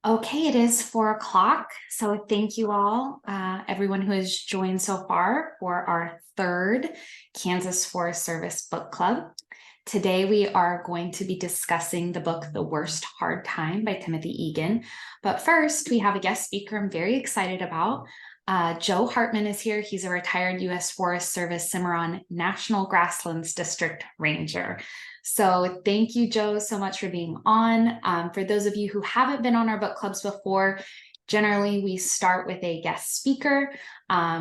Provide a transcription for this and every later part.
Okay, it is 4 o'clock. So thank you all, everyone who has joined so far for our third Kansas Forest Service book club. Today we are going to be discussing the book, The Worst Hard Time by Timothy Egan. But first, we have a guest speaker I'm very excited about. Joe Hartman is here. He's a retired U.S. Forest Service Cimarron National Grasslands District Ranger. So thank you, Joe, so much for being on. For those of you who haven't been on our book clubs before, generally we start with a guest speaker.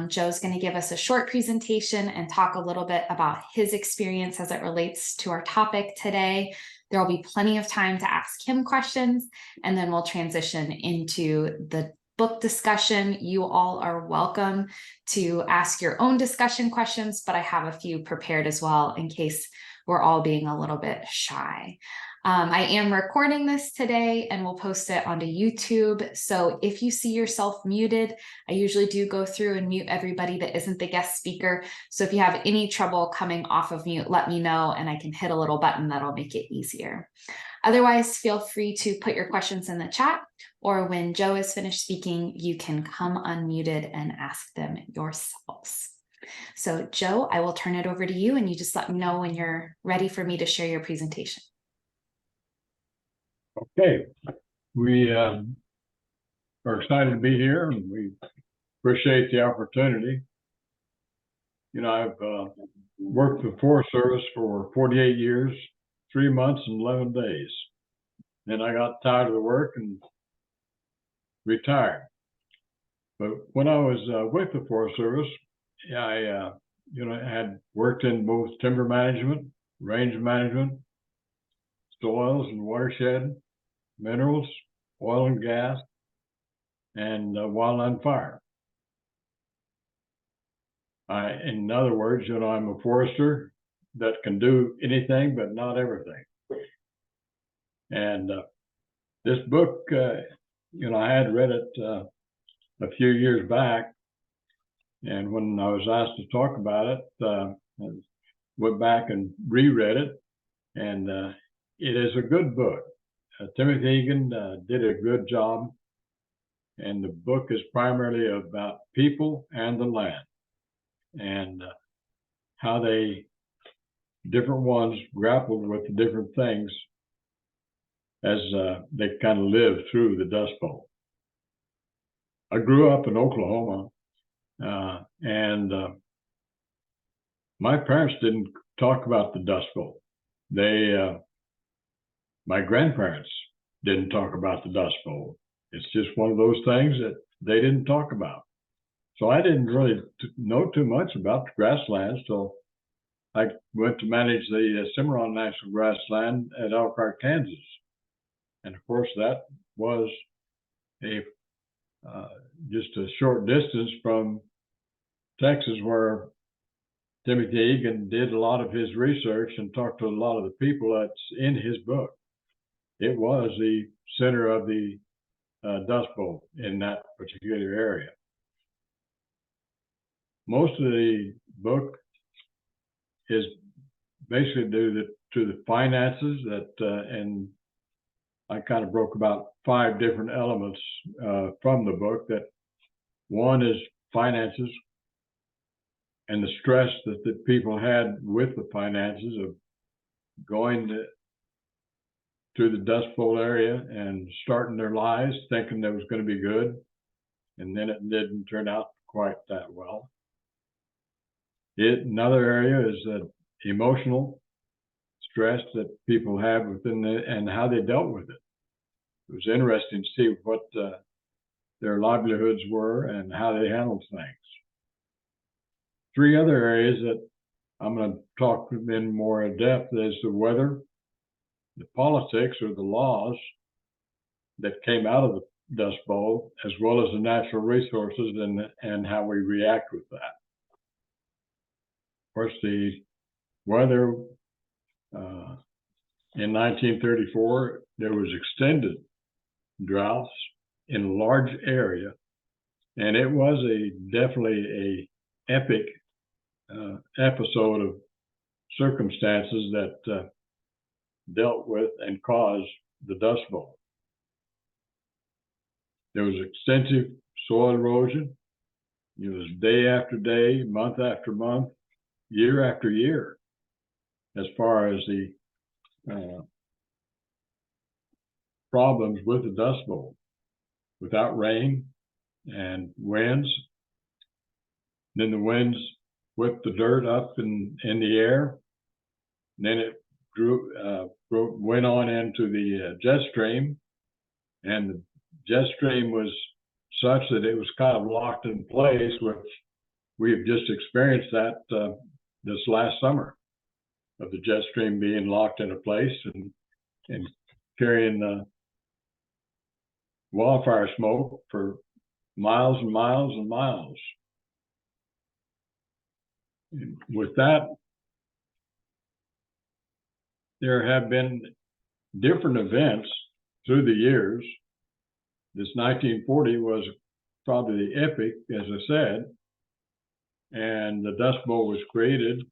Joe's going to give us a short presentation and talk a little bit about his experience as it relates to our topic today. There will be plenty of time to ask him questions, and then we'll transition into the book discussion. You all are welcome to ask your own discussion questions, but I have a few prepared as well in case we're all being a little bit shy. I am recording this today and we'll post it onto YouTube. So if you see yourself muted, I usually do go through and mute everybody that isn't the guest speaker. So if you have any trouble coming off of mute, let me know and I can hit a little button that'll make it easier. Otherwise, feel free to put your questions in the chat, or when Joe is finished speaking, you can come unmuted and ask them yourselves. So Joe, I will turn it over to you and you just let me know when you're ready for me to share your presentation. Okay, we are excited to be here and we appreciate the opportunity. You know, I've worked for the Forest Service for 48 years, 3 months and 11 days. Then I got tired of the work and retired. But when I was with the Forest Service, I had worked in both timber management, range management, soils and watershed, minerals, oil and gas, and wildland fire. In other words, I'm a forester that can do anything but not everything. And this book, I had read it a few years back, and when I was asked to talk about it, I went back and reread it, and it is a good book. Timothy Egan did a good job, and the book is primarily about people and the land, and how different ones grappled with the different things as they kind of lived through the Dust Bowl. I grew up in Oklahoma, and my parents didn't talk about the Dust Bowl. My grandparents didn't talk about the Dust Bowl. It's just one of those things that they didn't talk about. So I didn't really know too much about the grasslands till I went to manage the Cimarron National Grassland at Elkhart, Kansas. And of course, that was just a short distance from Texas, where Timothy Egan did a lot of his research and talked to a lot of the people that's in his book. It was the center of the Dust Bowl in that particular area. Most of the book is basically due to the finances and I kind of broke about 5 different elements from the book. That one is finances and the stress that the people had with the finances of going to the Dust Bowl area and starting their lives thinking that was going to be good, and then it didn't turn out quite that well. Another area is that emotional stress that people have within and how they dealt with it. It was interesting to see what their livelihoods were and how they handled things. 3 other areas that I'm going to talk in more in depth is the weather, the politics or the laws that came out of the Dust Bowl, as well as the natural resources and how we react with that. Of course, the weather, in 1934, there was extended droughts in a large area, and it was definitely a epic episode of circumstances that dealt with and caused the Dust Bowl. There was extensive soil erosion. It was day after day, month after month, year after year, as far as the problems with the Dust Bowl. Without rain and winds, then the winds whipped the dirt up in the air. And then it went on into the jet stream, and the jet stream was such that it was kind of locked in place, which we've just experienced that this last summer, of the jet stream being locked in a place and carrying wildfire smoke for miles and miles and miles. And with that, there have been different events through the years. This 1940 was probably the epic, as I said, and the Dust Bowl was created.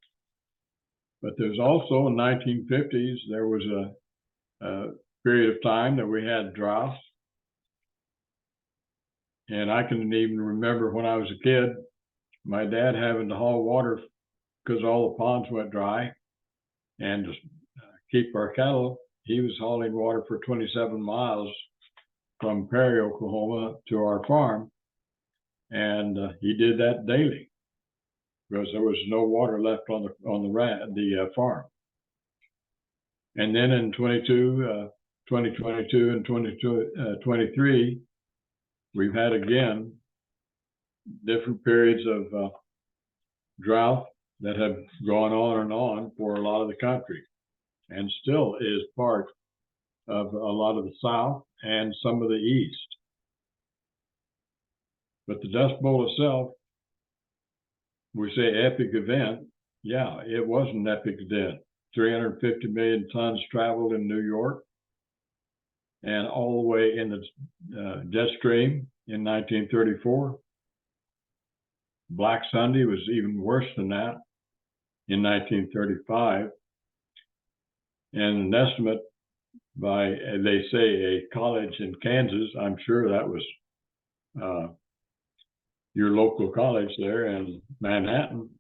But there's also in 1950s, there was a period of time that we had drought. And I can even remember when I was a kid, my dad having to haul water because all the ponds went dry. And to keep our cattle, he was hauling water for 27 miles from Perry, Oklahoma to our farm. And he did that daily because there was no water left on the farm. And then in 2022 and 2023, we've had again different periods of drought that have gone on and on for a lot of the country, and still is part of a lot of the South and some of the East. But the Dust Bowl itself, we say epic event. Yeah, it was an epic event. 350 million tons traveled in New York, and all the way in the jet stream in 1934. Black Sunday was even worse than that in 1935. And an estimate by, they say, a college in Kansas, I'm sure that was your local college there in Manhattan.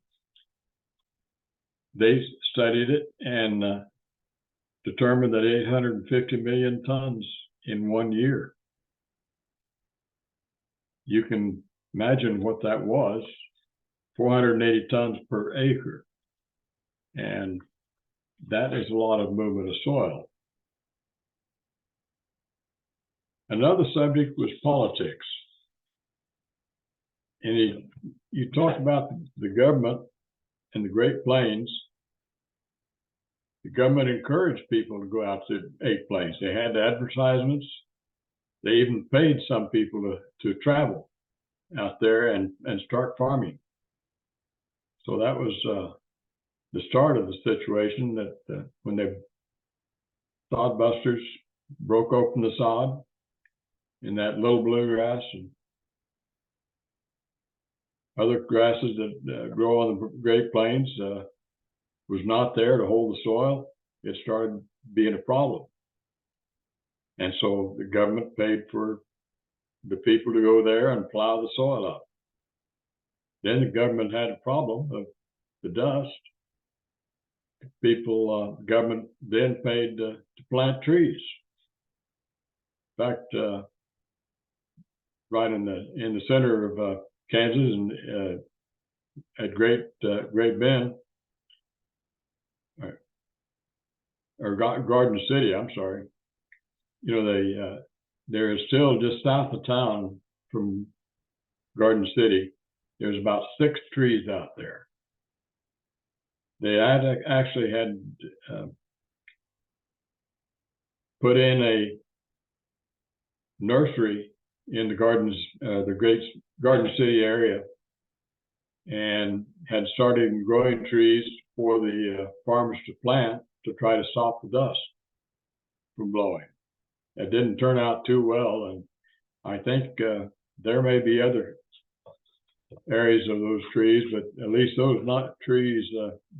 They studied it and determined that 850 million tons in 1 year. You can imagine what that was, 480 tons per acre. And that is a lot of movement of soil. Another subject was politics. And you talk about the government in the Great Plains. The government encouraged people to go out to 8 Plains. They had advertisements. They even paid some people to travel out there and start farming. So that was the start of the situation, that when the sod busters broke open the sod in that little bluegrass and other grasses that grow on the Great Plains was not there to hold the soil, it started being a problem. And so the government paid for the people to go there and plow the soil up. Then the government had a problem of the dust. Government then paid to plant trees. In fact, right in the center of Kansas and at Great Bend, or Garden City, I'm sorry. You know, there is still just south of town from Garden City, there's about 6 trees out there. They actually had put in a nursery in the Great Garden City area, and had started growing trees for the farmers to plant to try to stop the dust from blowing. It didn't turn out too well, and I think there may be other areas of those trees, but at least those not trees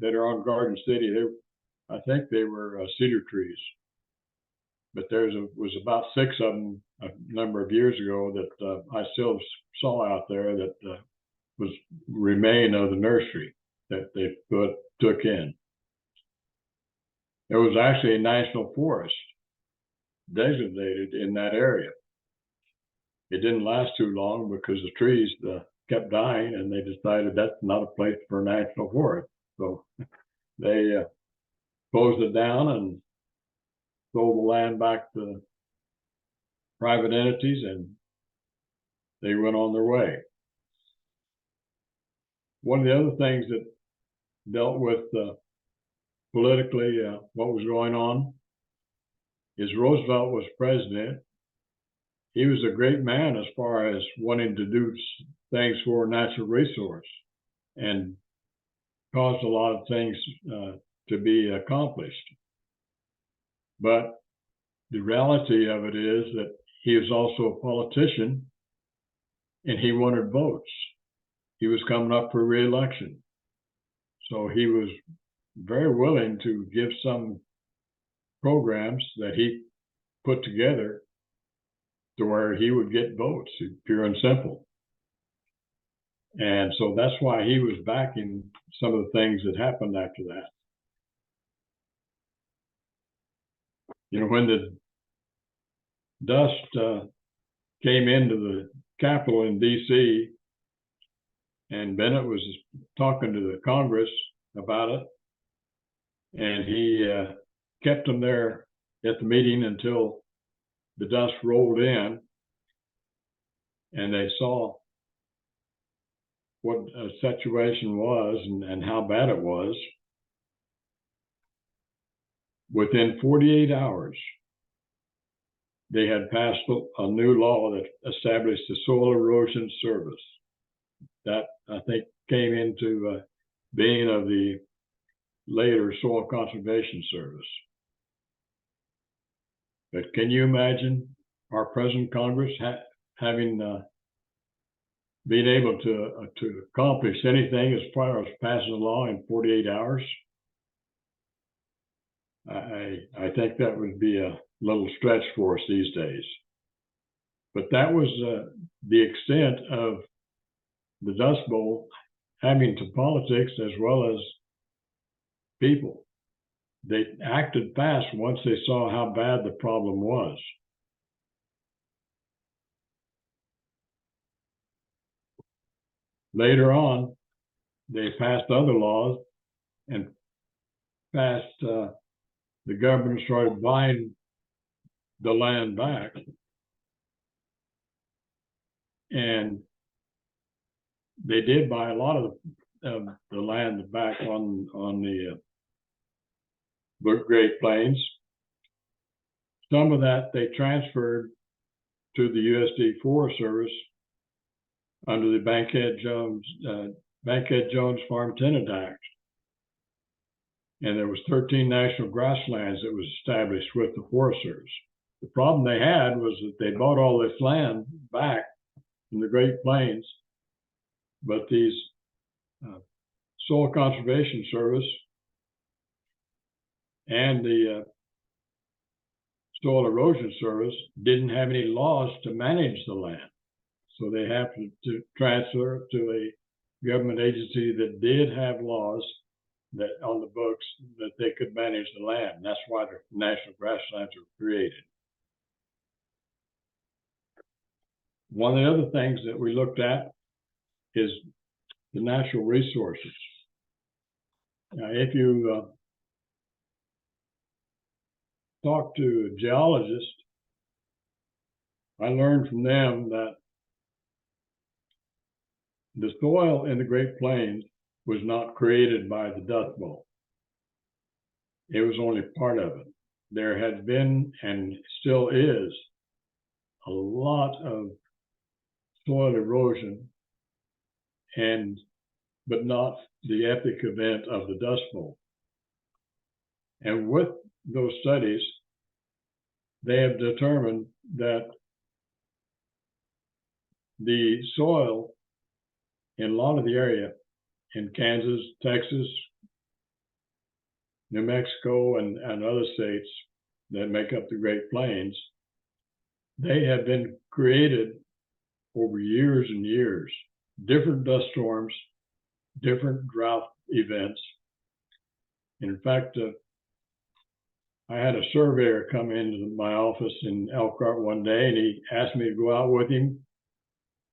that are on Garden City, I think they were cedar trees. but was about 6 of them a number of years ago that I still saw out there that was remain of the nursery that they took in. There was actually a national forest designated in that area. It didn't last too long because the trees kept dying, and they decided that's not a place for a national forest. So they closed it down and sold the land back to private entities, and they went on their way. One of the other things that dealt with politically what was going on is Roosevelt was president. He was a great man as far as wanting to do things for natural resource and caused a lot of things to be accomplished. But the reality of it is that he was also a politician, and he wanted votes. He was coming up for re-election. So he was very willing to give some programs that he put together to where he would get votes, pure and simple. And so that's why he was backing some of the things that happened after that. You know, when the dust came into the Capitol in D.C., and Bennett was talking to the Congress about it, and he kept them there at the meeting until the dust rolled in, and they saw what a situation was and how bad it was. Within 48 hours, they had passed a new law that established the Soil Erosion Service. That, I think, came into being of the later Soil Conservation Service. But can you imagine our present Congress having been able to accomplish anything as far as passing a law in 48 hours? I think that would be a little stretch for us these days. But that was the extent of the Dust Bowl having to politics as well as people. They acted fast once they saw how bad the problem was. Later on, they passed other laws and passed, the government started buying the land back. And they did buy a lot of the land back on the Great Plains. Some of that they transferred to the USD Forest Service under the Bankhead Jones Farm Tenant Act. And there was 13 national grasslands that was established with the Forest Service. The problem they had was that they bought all this land back from the Great Plains, but these Soil Conservation Service and the Soil Erosion Service didn't have any laws to manage the land. So they have to transfer it to a government agency that did have laws that on the books that they could manage the land. That's why the national grasslands were created. One of the other things that we looked at is the natural resources. Now, if you talk to a geologist, I learned from them that the soil in the Great Plains was not created by the Dust Bowl. It was only part of it. There had been and still is a lot of soil erosion, but not the epic event of the Dust Bowl. And with those studies, they have determined that the soil in a lot of the area in Kansas, Texas, New Mexico, and other states that make up the Great Plains, they have been created over years and years. Different dust storms, different drought events. In fact, I had a surveyor come into my office in Elkhart one day, and he asked me to go out with him.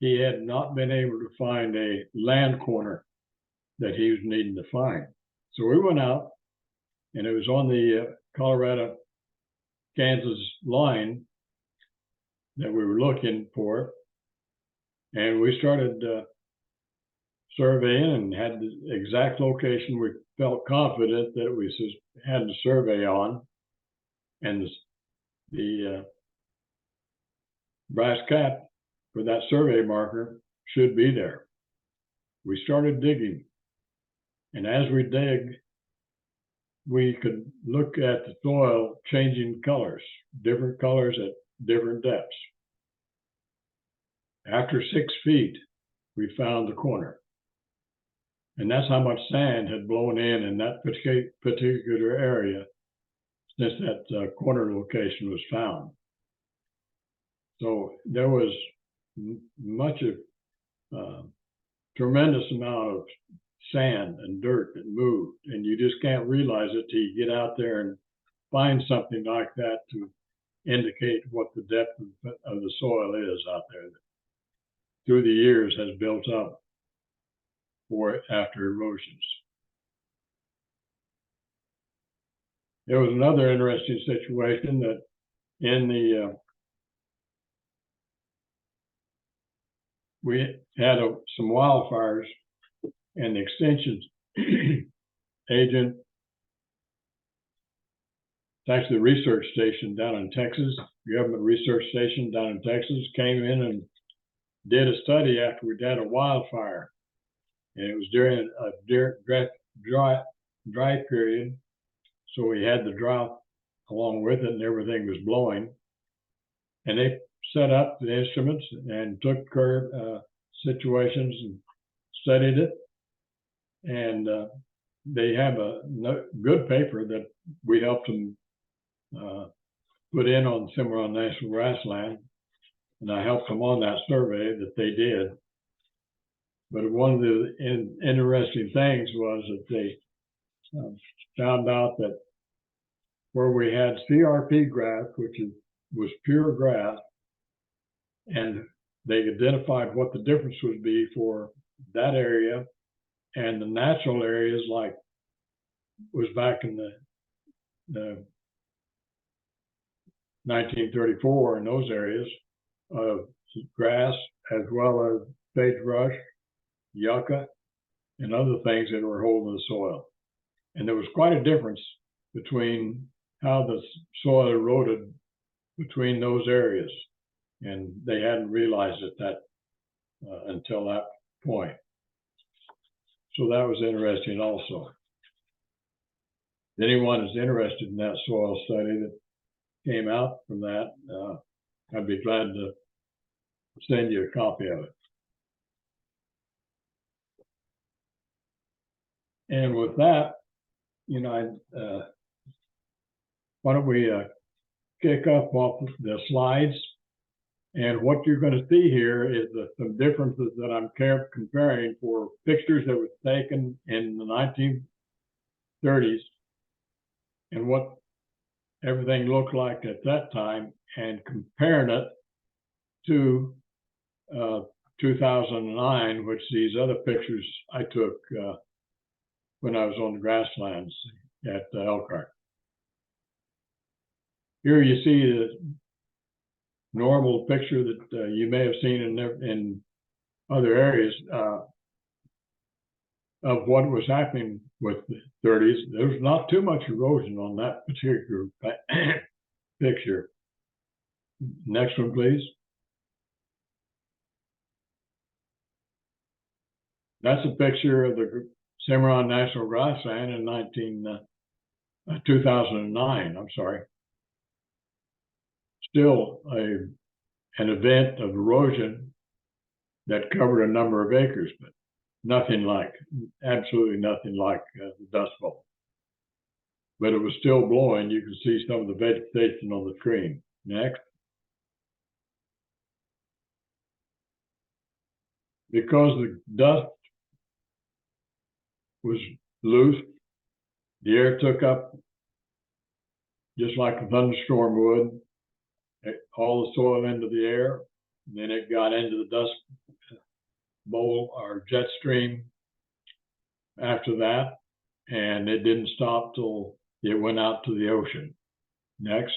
He had not been able to find a land corner that he was needing to find. So we went out, and it was on the Colorado-Kansas line that we were looking for. And we started surveying and had the exact location we felt confident that we had the survey on. And the brass cap for that survey marker should be there. We started digging. And as we dig, we could look at the soil changing colors, different colors at different depths. After 6 feet, we found the corner. And that's how much sand had blown in that particular area since that corner location was found. So there was tremendous amount of sand and dirt that moved, and you just can't realize it till you get out there and find something like that to indicate what the depth of the soil is out there that through the years has built up after erosions. There was another interesting situation that we had some wildfires, and the extension agent, it's actually the research station down in Texas, government research station down in Texas, came in and did a study after we'd had a wildfire. And it was during a dry period. So we had the drought along with it, and everything was blowing. And they set up the instruments and took current situations and studied it. And they have a good paper that we helped them put in on Cimarron National Grassland. And I helped them on that survey that they did. But one of the interesting things was that they found out that where we had CRP grass, which was pure grass, and they identified what the difference would be for that area and the natural areas, like was back in the 1934 in those areas of grass, as well as sagebrush, yucca, and other things that were holding the soil. And there was quite a difference between how the soil eroded between those areas. And they hadn't realized it until that point. So that was interesting also. If anyone is interested in that soil study that came out from that, I'd be glad to send you a copy of it. And with that, why don't we kick up off the slides? And what you're going to see here is some differences that I'm comparing for pictures that were taken in the 1930s and what everything looked like at that time, and comparing it to 2009, which these other pictures I took when I was on the Grasslands at Elkhart. Here you see the normal picture that you may have seen in other areas of what was happening with the 30s. There was not too much erosion on that particular picture. Next one, please. That's a picture of the Cimarron National Grassland in 2009. I'm sorry. Still an event of erosion that covered a number of acres, but absolutely nothing like the Dust Bowl. but it was still blowing. You could see some of the vegetation on the screen. Next. Because the dust was loose, the air took up just like a thunderstorm would, all the soil into the air. And then it got into the dust bowl or jet stream after that, and it didn't stop till it went out to the ocean. Next.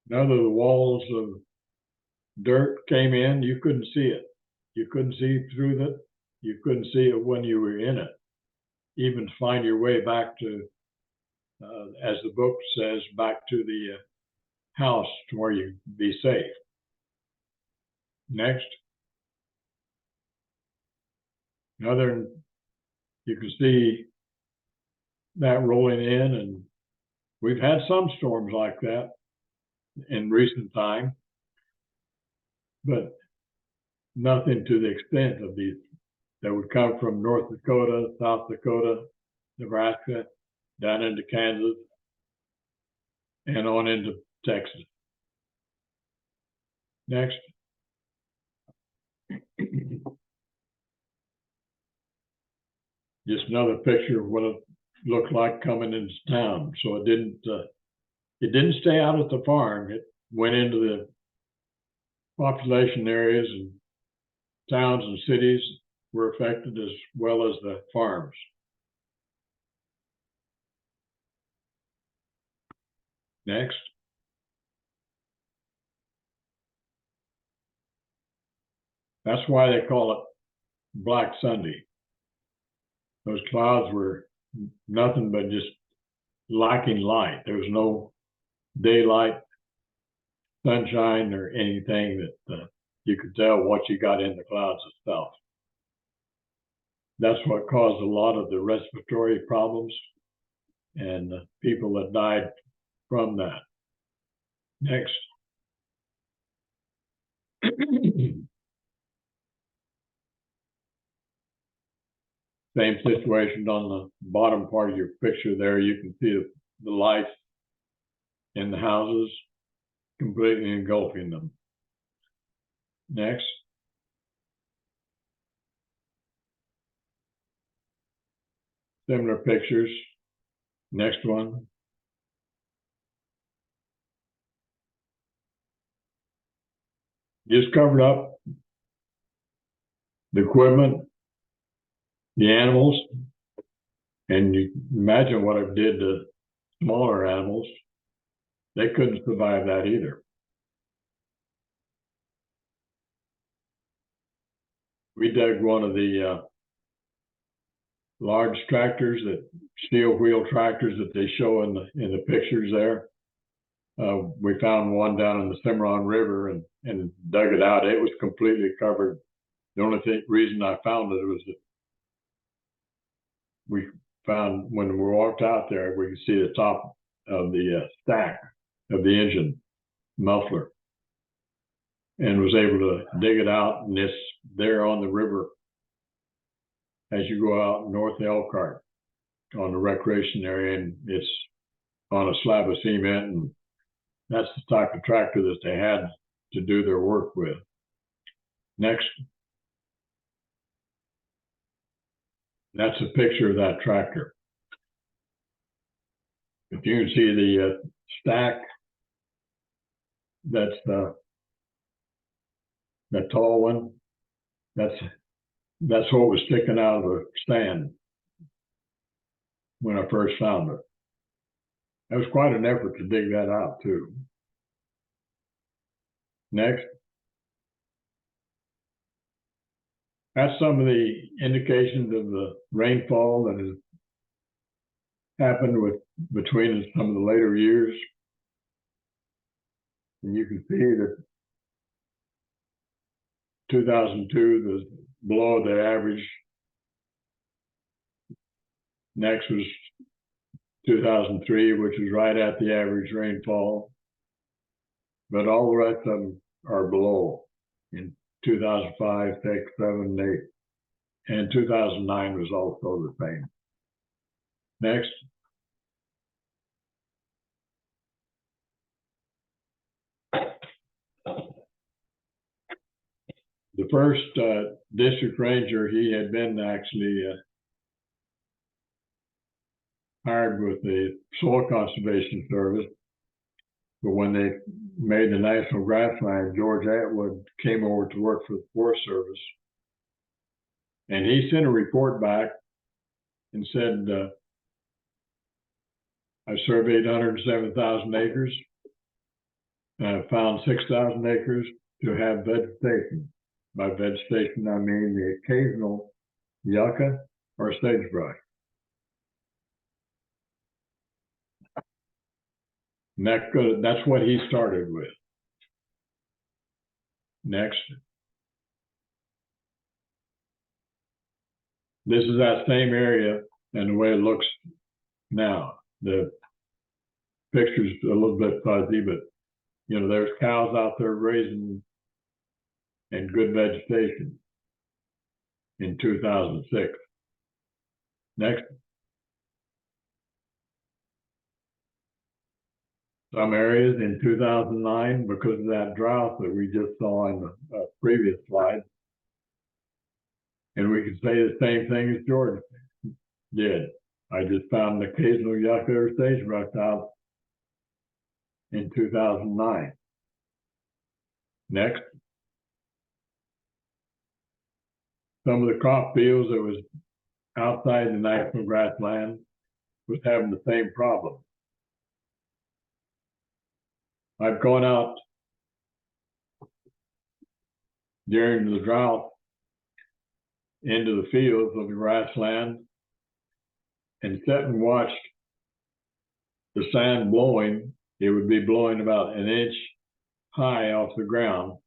None of the walls of dirt came in. You couldn't see it. You couldn't see through it. You couldn't see it when you were in it. Even to find your way back to, as the book says, back to the house to where you'd be safe. Next. Another, you can see that rolling in, and we've had some storms like that in recent time, but nothing to the extent of these that would come from North Dakota, South Dakota, Nebraska, down into Kansas, and on into Texas. Next. Just another picture of what it looked like coming into town. So it didn't stay out at the farm. It went into the population areas, and towns and cities were affected as well as the farms. Next. That's why they call it Black Sunday. Those clouds were nothing but just lacking light. There was no daylight, sunshine, or anything that you could tell what you got in the clouds itself. That's what caused a lot of the respiratory problems and people that died from that. Next. Same situation on the bottom part of your picture there. You can see the lights in the houses completely engulfing them. Next. Similar pictures. Next one. Just covered up the equipment, the animals, and you imagine what it did to smaller animals. They couldn't survive that either. We dug one of the large tractors, that steel wheel tractors that they show in the pictures there. We found one down in the Cimarron River and dug it out. It was completely covered. The only reason I found it was that we found, when we walked out there, we could see the top of the stack of the engine muffler, and was able to dig it out. And it's there on the river as you go out north Elkhart on the recreation area, and it's on a slab of cement, and that's the type of tractor that they had to do their work with. Next. That's a picture of that tractor. If you can see the stack, that's the tall one. That's what was sticking out of the stand when I first found it. That was quite an effort to dig that out too. Next. That's some of the indications of the rainfall that has happened between some of the later years. And you can see that 2002 was below the average. Next was 2003, which was right at the average rainfall. But all the rest of them are below. In 2005, 6, 7, 8, and 2009 was also the same. Next. The first district ranger, he had been actually hired with the Soil Conservation Service. But when they made the National Grasslands, George Atwood came over to work for the Forest Service. And he sent a report back and said, I surveyed 107,000 acres. And I found 6,000 acres to have vegetation. By vegetation, I mean the occasional yucca or sagebrush. And that's what he started with. Next. This is that same area and the way it looks now. The picture's a little bit fuzzy, but you know, there's cows out there grazing and good vegetation in 2006. Next. Some areas in 2009, because of that drought that we just saw in the previous slide. And we could say the same thing as George did. I just found the occasional yucca or sagebrush out in 2009. Next. Some of the crop fields that was outside the national grassland was having the same problem. I've gone out during the drought into the fields of the grassland and sat and watched the sand blowing. It would be blowing about an inch high off the ground,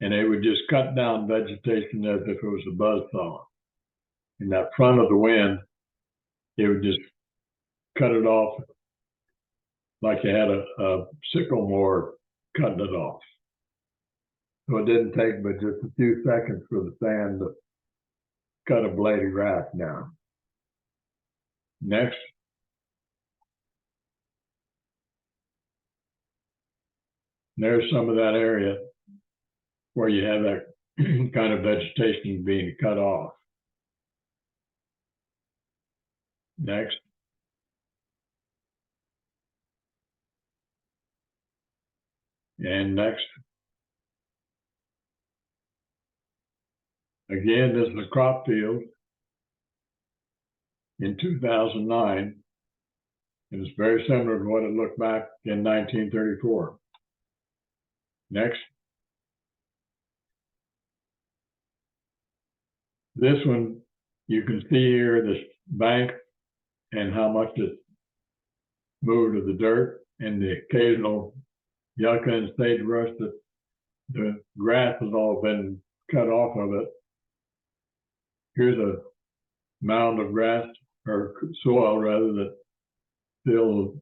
and they would just cut down vegetation as if it was a buzzsaw. In that front of the wind, it would just cut it off like you had a sickle mower cutting it off. So it didn't take but just a few seconds for the sand to cut a blade of grass down. Next. There's some of that area where you have that kind of vegetation being cut off. Next. And next. Again, this is a crop field in 2009. And it's very similar to what it looked back in 1934. Next. This one, you can see here this bank and how much it moved to the dirt and the occasional yucca and sagebrush that the grass has all been cut off of it. Here's a mound of grass or soil rather that still,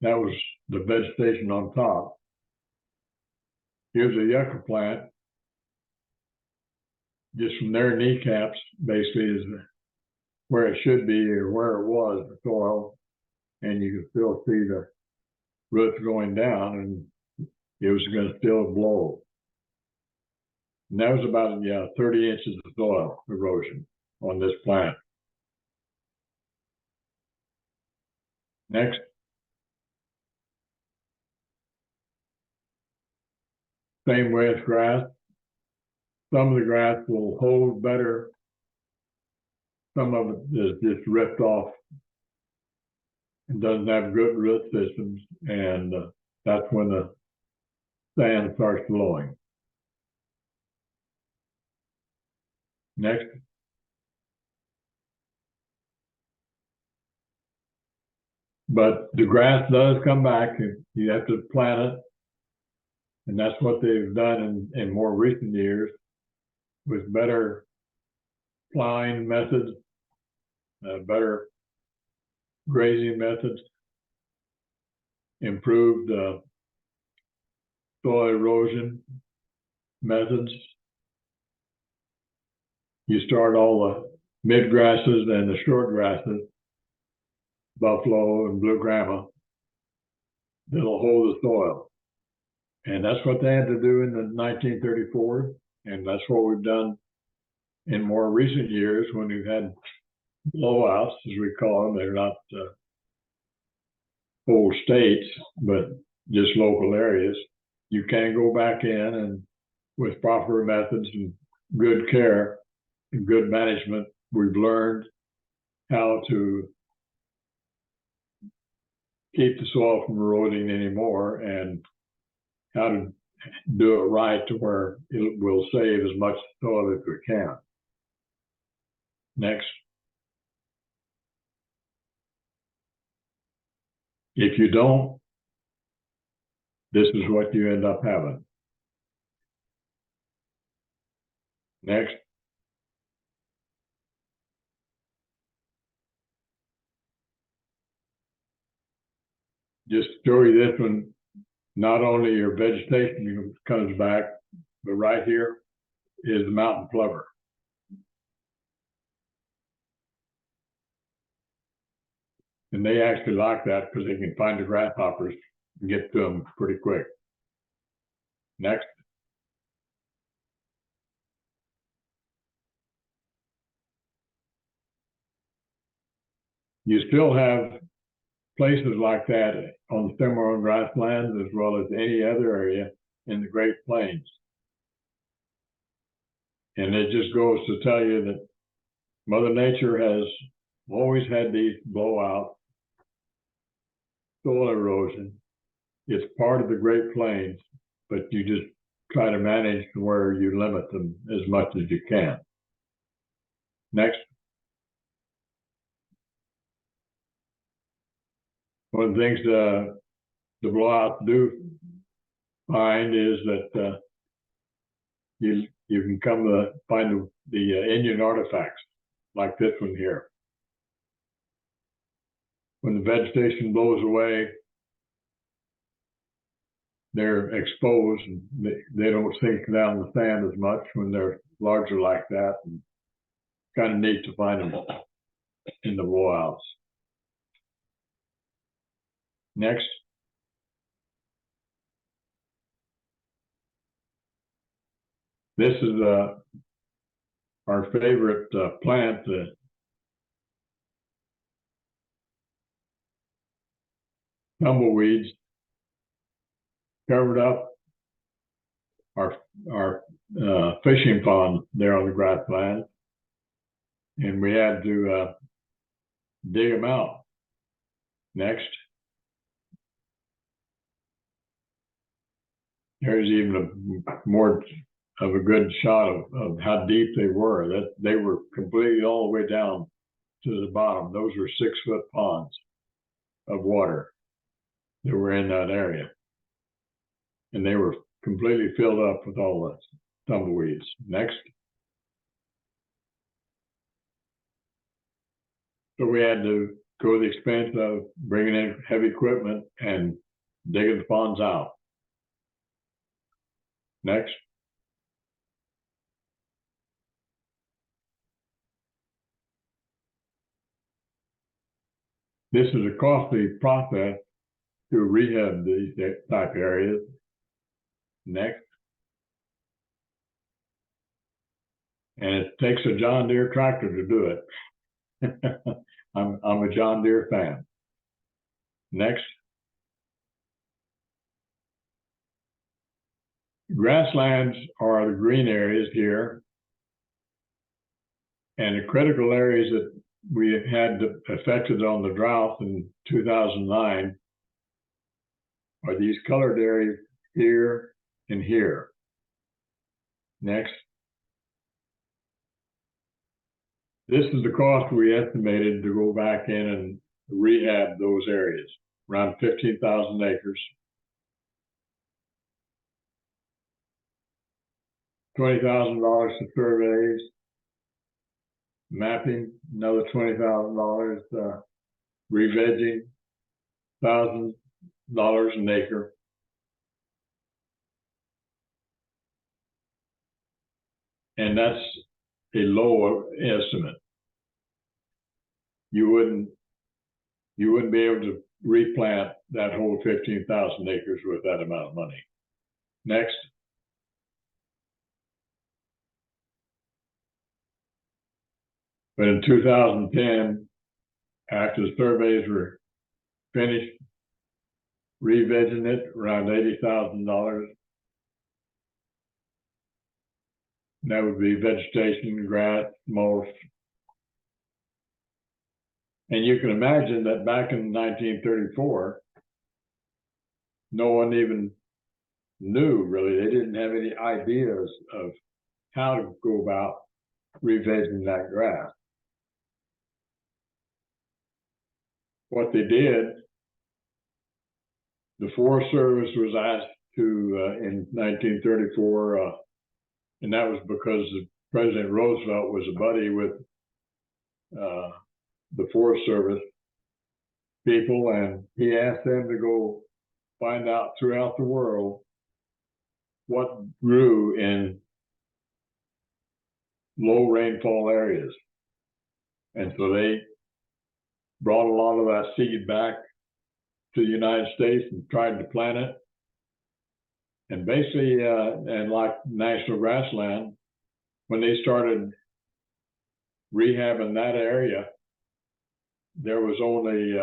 that was the vegetation on top. Here's a yucca plant. Just from their kneecaps, basically, is where it should be or where it was, the soil. And you can still see the roots going down, and it was going to still blow. And that was about 30 inches of soil erosion on this plant. Next. Same way as grass. Some of the grass will hold better. Some of it is just ripped off and doesn't have good root systems, and that's when the sand starts blowing. Next. But the grass does come back, and you have to plant it. And that's what they've done in more recent years with better plowing methods, better grazing methods, improved soil erosion methods. You start all the mid grasses and the short grasses buffalo and blue grama that'll hold the soil. And that's what they had to do in the 1934. And that's what we've done in more recent years when we've had blowouts, as we call them. They're not whole states, but just local areas. You can go back in and with proper methods and good care and good management, we've learned how to keep the soil from eroding anymore and how to do it right to where it will save as much soil as we can. Next. If you don't, this is what you end up having. Next. Just show you this one. Not only your vegetation comes back, but right here is the mountain plover. And they actually like that because they can find the grasshoppers and get to them pretty quick. Next. You still have places like that on the Cimarron grasslands as well as any other area in the Great Plains. And it just goes to tell you that Mother Nature has always had these blowouts, soil erosion. It's part of the Great Plains, but you just try to manage where you limit them as much as you can. Next. One of the things the blowouts do find is that you can come to find the Indian artifacts like this one here. When the vegetation blows away, they're exposed and they don't sink down the sand as much when they're larger like that. And kind of neat to find them in the blowouts. Next. This is our favorite plant, tumbleweeds, covered up our fishing pond there on the grassland, and we had to dig them out. Next. There's even more of a good shot of how deep they were. That they were completely all the way down to the bottom. Those were 6-foot ponds of water that were in that area. And they were completely filled up with all the tumbleweeds. Next. So we had to go to the expense of bringing in heavy equipment and digging the ponds out. Next. This is a costly process to rehab these type areas. Next. And it takes a John Deere tractor to do it. I'm a John Deere fan. Next. Grasslands are the green areas here. And the critical areas that we had affected on the drought in 2009 are these colored areas here and here. Next. This is the cost we estimated to go back in and rehab those areas, around 15,000 acres. $20,000 for surveys, mapping, another $20,000, re-vegging, $1,000 an acre. And that's a low estimate. You wouldn't you wouldn't be able to replant that whole 15,000 acres with that amount of money. Next. But in 2010, after the surveys were finished, revegging it around $80,000. That would be vegetation, grass, mulch. And you can imagine that back in 1934, no one even knew really. They didn't have any ideas of how to go about revegging that grass. What they did, the Forest Service was asked to, in 1934, and that was because President Roosevelt was a buddy with the Forest Service people, and he asked them to go find out throughout the world what grew in low rainfall areas. And so they brought a lot of that seed back to the United States and tried to plant it. And basically, and like National Grassland, when they started rehabbing that area, there was only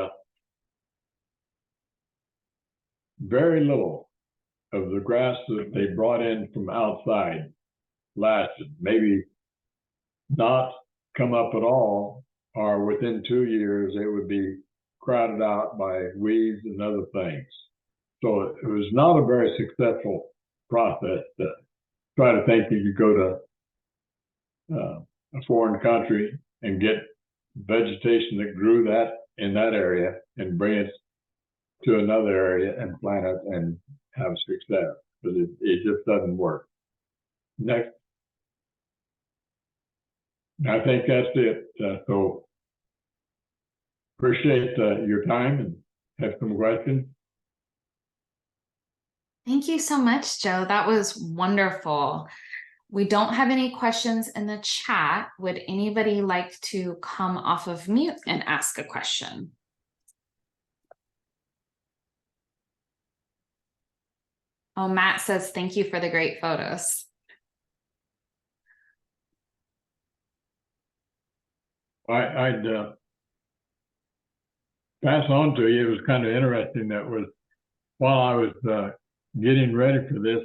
very little of the grass that they brought in from outside lasted, maybe not come up at all, or within 2 years it would be crowded out by weeds and other things. So it was not a very successful process to try to think you could go to a foreign country and get vegetation that grew that in that area and bring it to another area and plant it and have success, but it just doesn't work. Next. I think that's it. So appreciate your time and have some questions. Thank you so much, Joe. That was wonderful. We don't have any questions in the chat. Would anybody like to come off of mute and ask a question? Oh, Matt says, thank you for the great photos. I'd pass on to you. It was kind of interesting. That was while I was getting ready for this,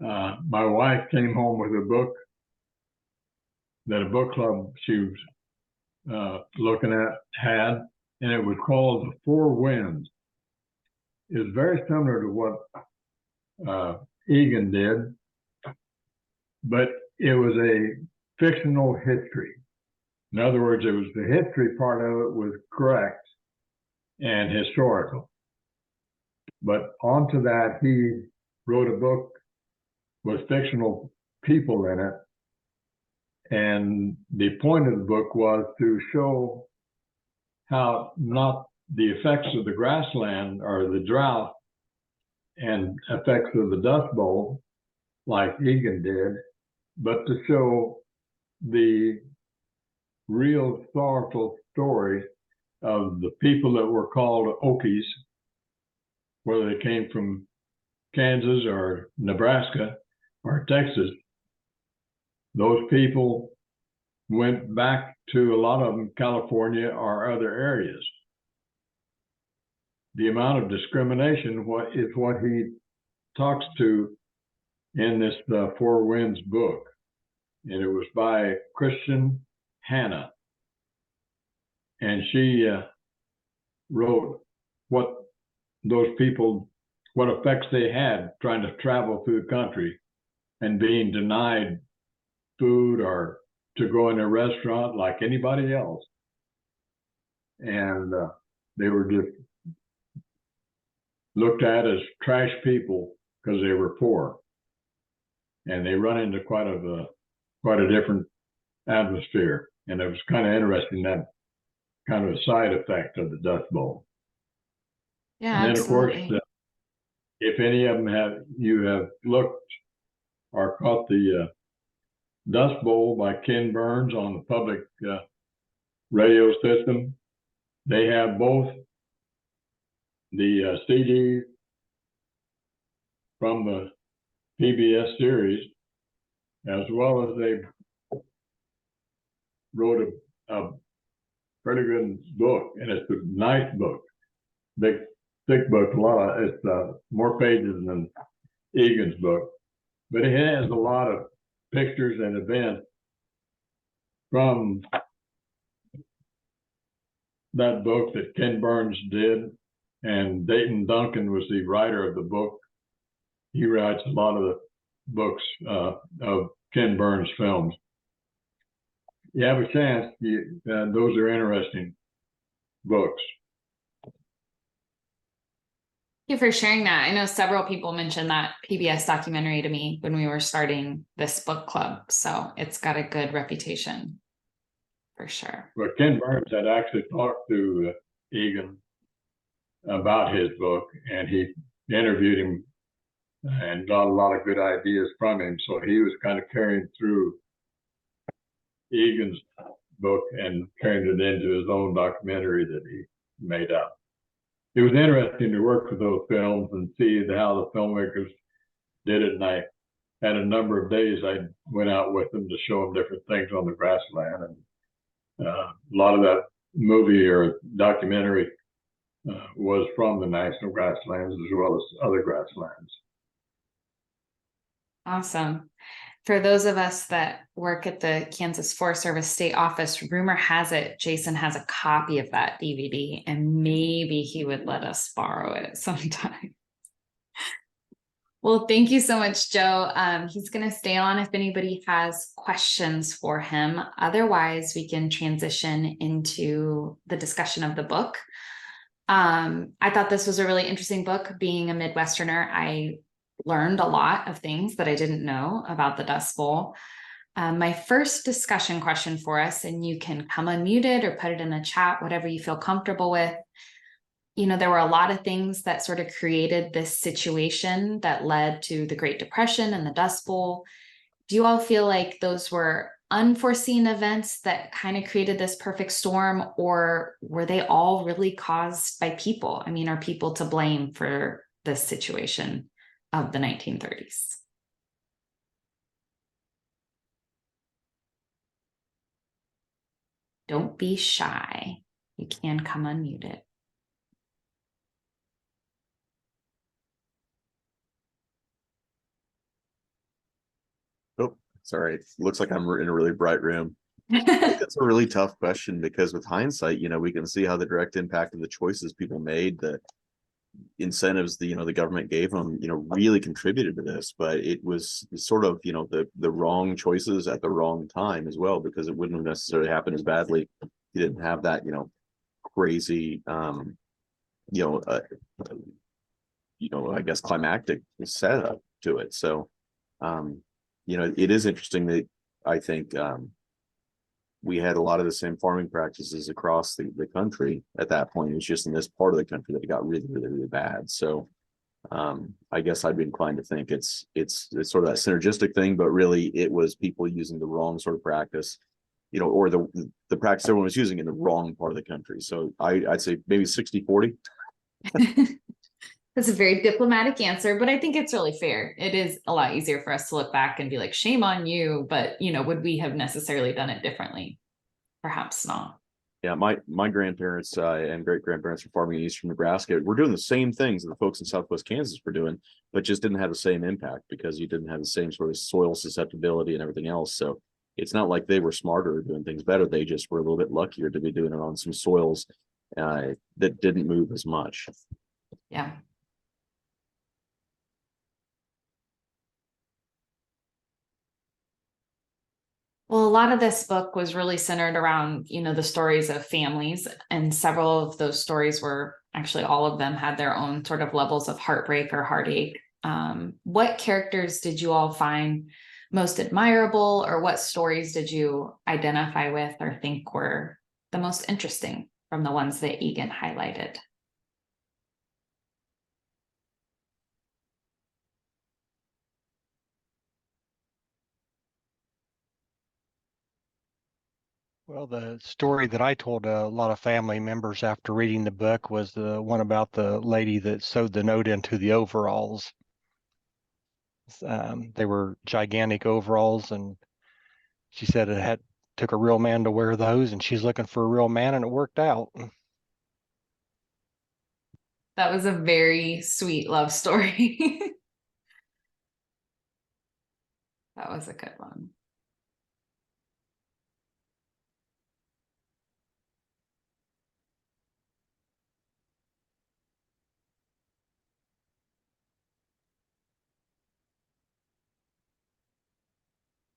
my wife came home with a book that a book club she was looking at had, and it was called The Four Winds. It was very similar to what Egan did, but it was a fictional history. In other words, it was the history part of it was correct and historical. But onto that, he wrote a book with fictional people in it. And the point of the book was to show how not the effects of the grassland or the drought and effects of the Dust Bowl, like Egan did, but to show the real sorrowful story of the people that were called Okies, whether they came from Kansas or Nebraska or Texas. Those people went back to, a lot of them, California or other areas. The amount of discrimination is what he talks to in this Four Winds book. And it was by Christian Hannah. And she wrote what those people, what effects they had trying to travel through the country and being denied food or to go in a restaurant like anybody else. And they were just looked at as trash people because they were poor. And they run into quite a different atmosphere. And it was kind of interesting, that kind of a side effect of the Dust Bowl. Yeah, and then absolutely. Of course, if any of them you have looked or caught the Dust Bowl by Ken Burns on the public radio system, They have both the CD from the PBS series, as well as they wrote a pretty good book, and it's a nice book, big, thick book. It's more pages than Egan's book, but it has a lot of pictures and events from that book that Ken Burns did, and Dayton Duncan was the writer of the book. He writes a lot of the books of Ken Burns films. You have a chance, those are interesting books. Thank you for sharing that. I know several people mentioned that PBS documentary to me when we were starting this book club, so it's got a good reputation for sure. But Ken Burns had actually talked to Egan about his book, and he interviewed him and got a lot of good ideas from him. So he was kind of carrying through Egan's book and carrying it into his own documentary that he made up. It was interesting to work with those films and see how the filmmakers did it. And I had a number of days I went out with them to show them different things on the grassland. And a lot of that movie or documentary was from the National Grasslands as well as other grasslands. Awesome. For those of us that work at the Kansas Forest Service State Office, rumor has it Jason has a copy of that DVD, and maybe he would let us borrow it sometime. Well, thank you so much, Joe. He's going to stay on if anybody has questions for him. Otherwise, we can transition into the discussion of the book. I thought this was a really interesting book. Being a Midwesterner, I learned a lot of things that I didn't know about the Dust Bowl. My first discussion question for us, and you can come unmuted or put it in the chat, whatever you feel comfortable with. You know, there were a lot of things that sort of created this situation that led to the Great Depression and the Dust Bowl. Do you all feel like those were unforeseen events that kind of created this perfect storm, or were they all really caused by people? I mean, are people to blame for this situation of the 1930s? Don't be shy. You can come unmuted. Oh, sorry. Looks like I'm in a really bright room. I think that's a really tough question because with hindsight, we can see how the direct impact of the choices people made, the incentives the government gave them, really contributed to this. But it was sort of, the wrong choices at the wrong time as well, because it wouldn't have necessarily happened as badly. You didn't have that, crazy, I guess climactic setup to it. So, it is interesting that I think we had a lot of the same farming practices across the country at that point. It's just in this part of the country that it got really, really, really bad. So I guess I'd be inclined to think it's sort of that synergistic thing, but really it was people using the wrong sort of practice, or the practice everyone was using in the wrong part of the country. So I'd say maybe 60-40. That's a very diplomatic answer, but I think it's really fair. It is a lot easier for us to look back and be like, shame on you. But, would we have necessarily done it differently? Perhaps not. Yeah, my grandparents and great grandparents were farming in eastern Nebraska. We're doing the same things that the folks in Southwest Kansas were doing, but just didn't have the same impact because you didn't have the same sort of soil susceptibility and everything else. So it's not like they were smarter or doing things better. They just were a little bit luckier to be doing it on some soils that didn't move as much. Yeah. Well, a lot of this book was really centered around, the stories of families, and several of those stories were actually, all of them had their own sort of levels of heartbreak or heartache. What characters did you all find most admirable, or what stories did you identify with or think were the most interesting from the ones that Egan highlighted? Well, the story that I told a lot of family members after reading the book was the one about the lady that sewed the note into the overalls. They were gigantic overalls, and she said it had took a real man to wear those, and she's looking for a real man, and it worked out. That was a very sweet love story. That was a good one.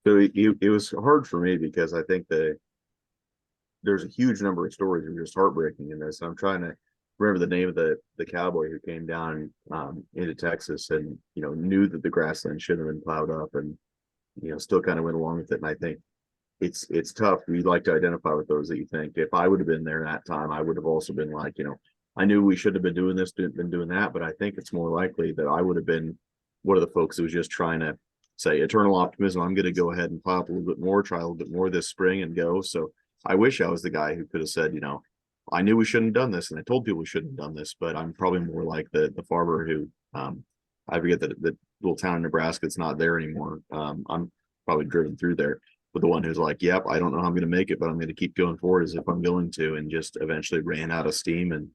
So it was hard for me because I think there's a huge number of stories that are just heartbreaking in this. I'm trying to remember the name of the cowboy who came down into Texas and knew that the grassland should have been plowed up and still kind of went along with it. And I think it's tough. We like to identify with those that you think if I would have been there that time, I would have also been like, I knew we should have been doing this, been doing that, but I think it's more likely that I would have been one of the folks who was just trying to say eternal optimism. I'm going to go ahead and plow up a little bit more, try a little bit more this spring and go. So I wish I was the guy who could have said, I knew we shouldn't have done this, and I told people we shouldn't have done this. But I'm probably more like the farmer who, I forget that the little town in Nebraska, it's not there anymore. I'm probably driven through there, but the one who's like, "Yep, I don't know how I'm going to make it, but I'm going to keep going forward as if I'm going to," and just eventually ran out of steam,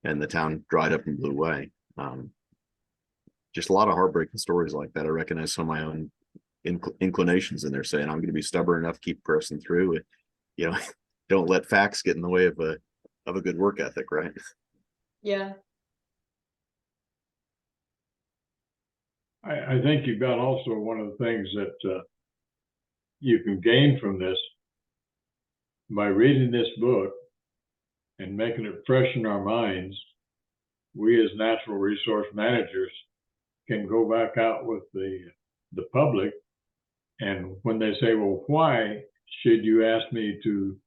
and the town dried up and blew away. Just a lot of heartbreaking stories like that. I recognize some of my own inclinations in there, saying I'm going to be stubborn enough to keep pressing through. Don't let facts get in the way of a good work ethic, right? Yeah. I think you've got also one of the things that you can gain from this by reading this book and making it fresh in our minds. We as natural resource managers can go back out with the public, and when they say, well, why should you ask me to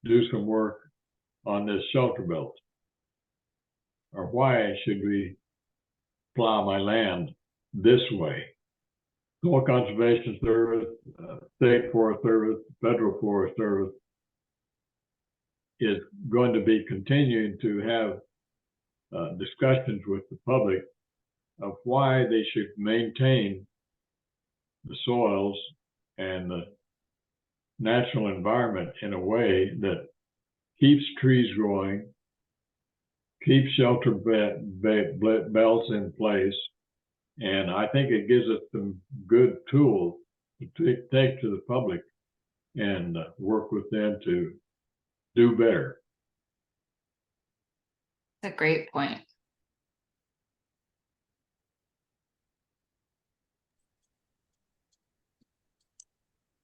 do some work on this shelter belt? Or why should we plow my land this way? Soil Conservation Service, State Forest Service, Federal Forest Service is going to be continuing to have discussions with the public of why they should maintain the soils and the natural environment in a way that keeps trees growing, keeps shelter belts in place. And I think it gives us some good tools to take to the public and work with them to do better. That's a great point.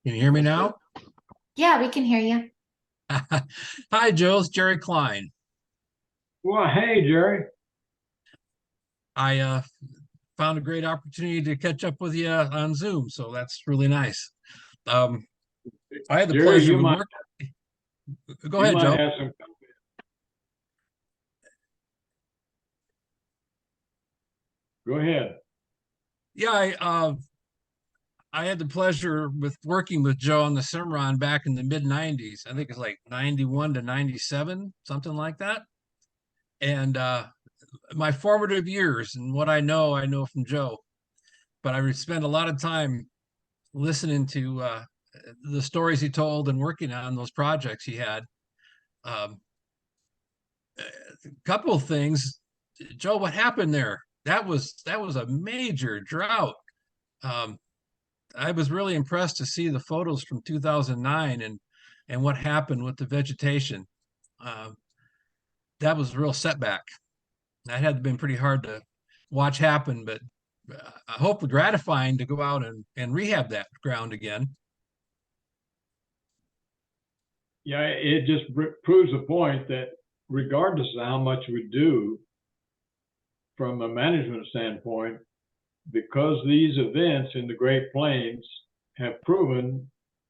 Can you hear me now? Yeah, we can hear you. Hi, Joe. It's Jerry Klein. Well, hey, Jerry. I found a great opportunity to catch up with you on Zoom, so that's really nice. I had the Jerry, pleasure of working. Go ahead, Joe. Go ahead. Yeah, I had the pleasure with working with Joe on the Cimarron back in the mid 90s. I think it's like 91 to 97, something like that. And my formative years and what I know from Joe. But I spent a lot of time listening to the stories he told and working on those projects he had. A couple of things, Joe, what happened there? That was a major drought. I was really impressed to see the photos from 2009 and what happened with the vegetation. That was a real setback. That had been pretty hard to watch happen, but I hope gratifying to go out and rehab that ground again. Yeah, it just proves the point that regardless of how much we do from a management standpoint, because these events in the Great Plains have proven,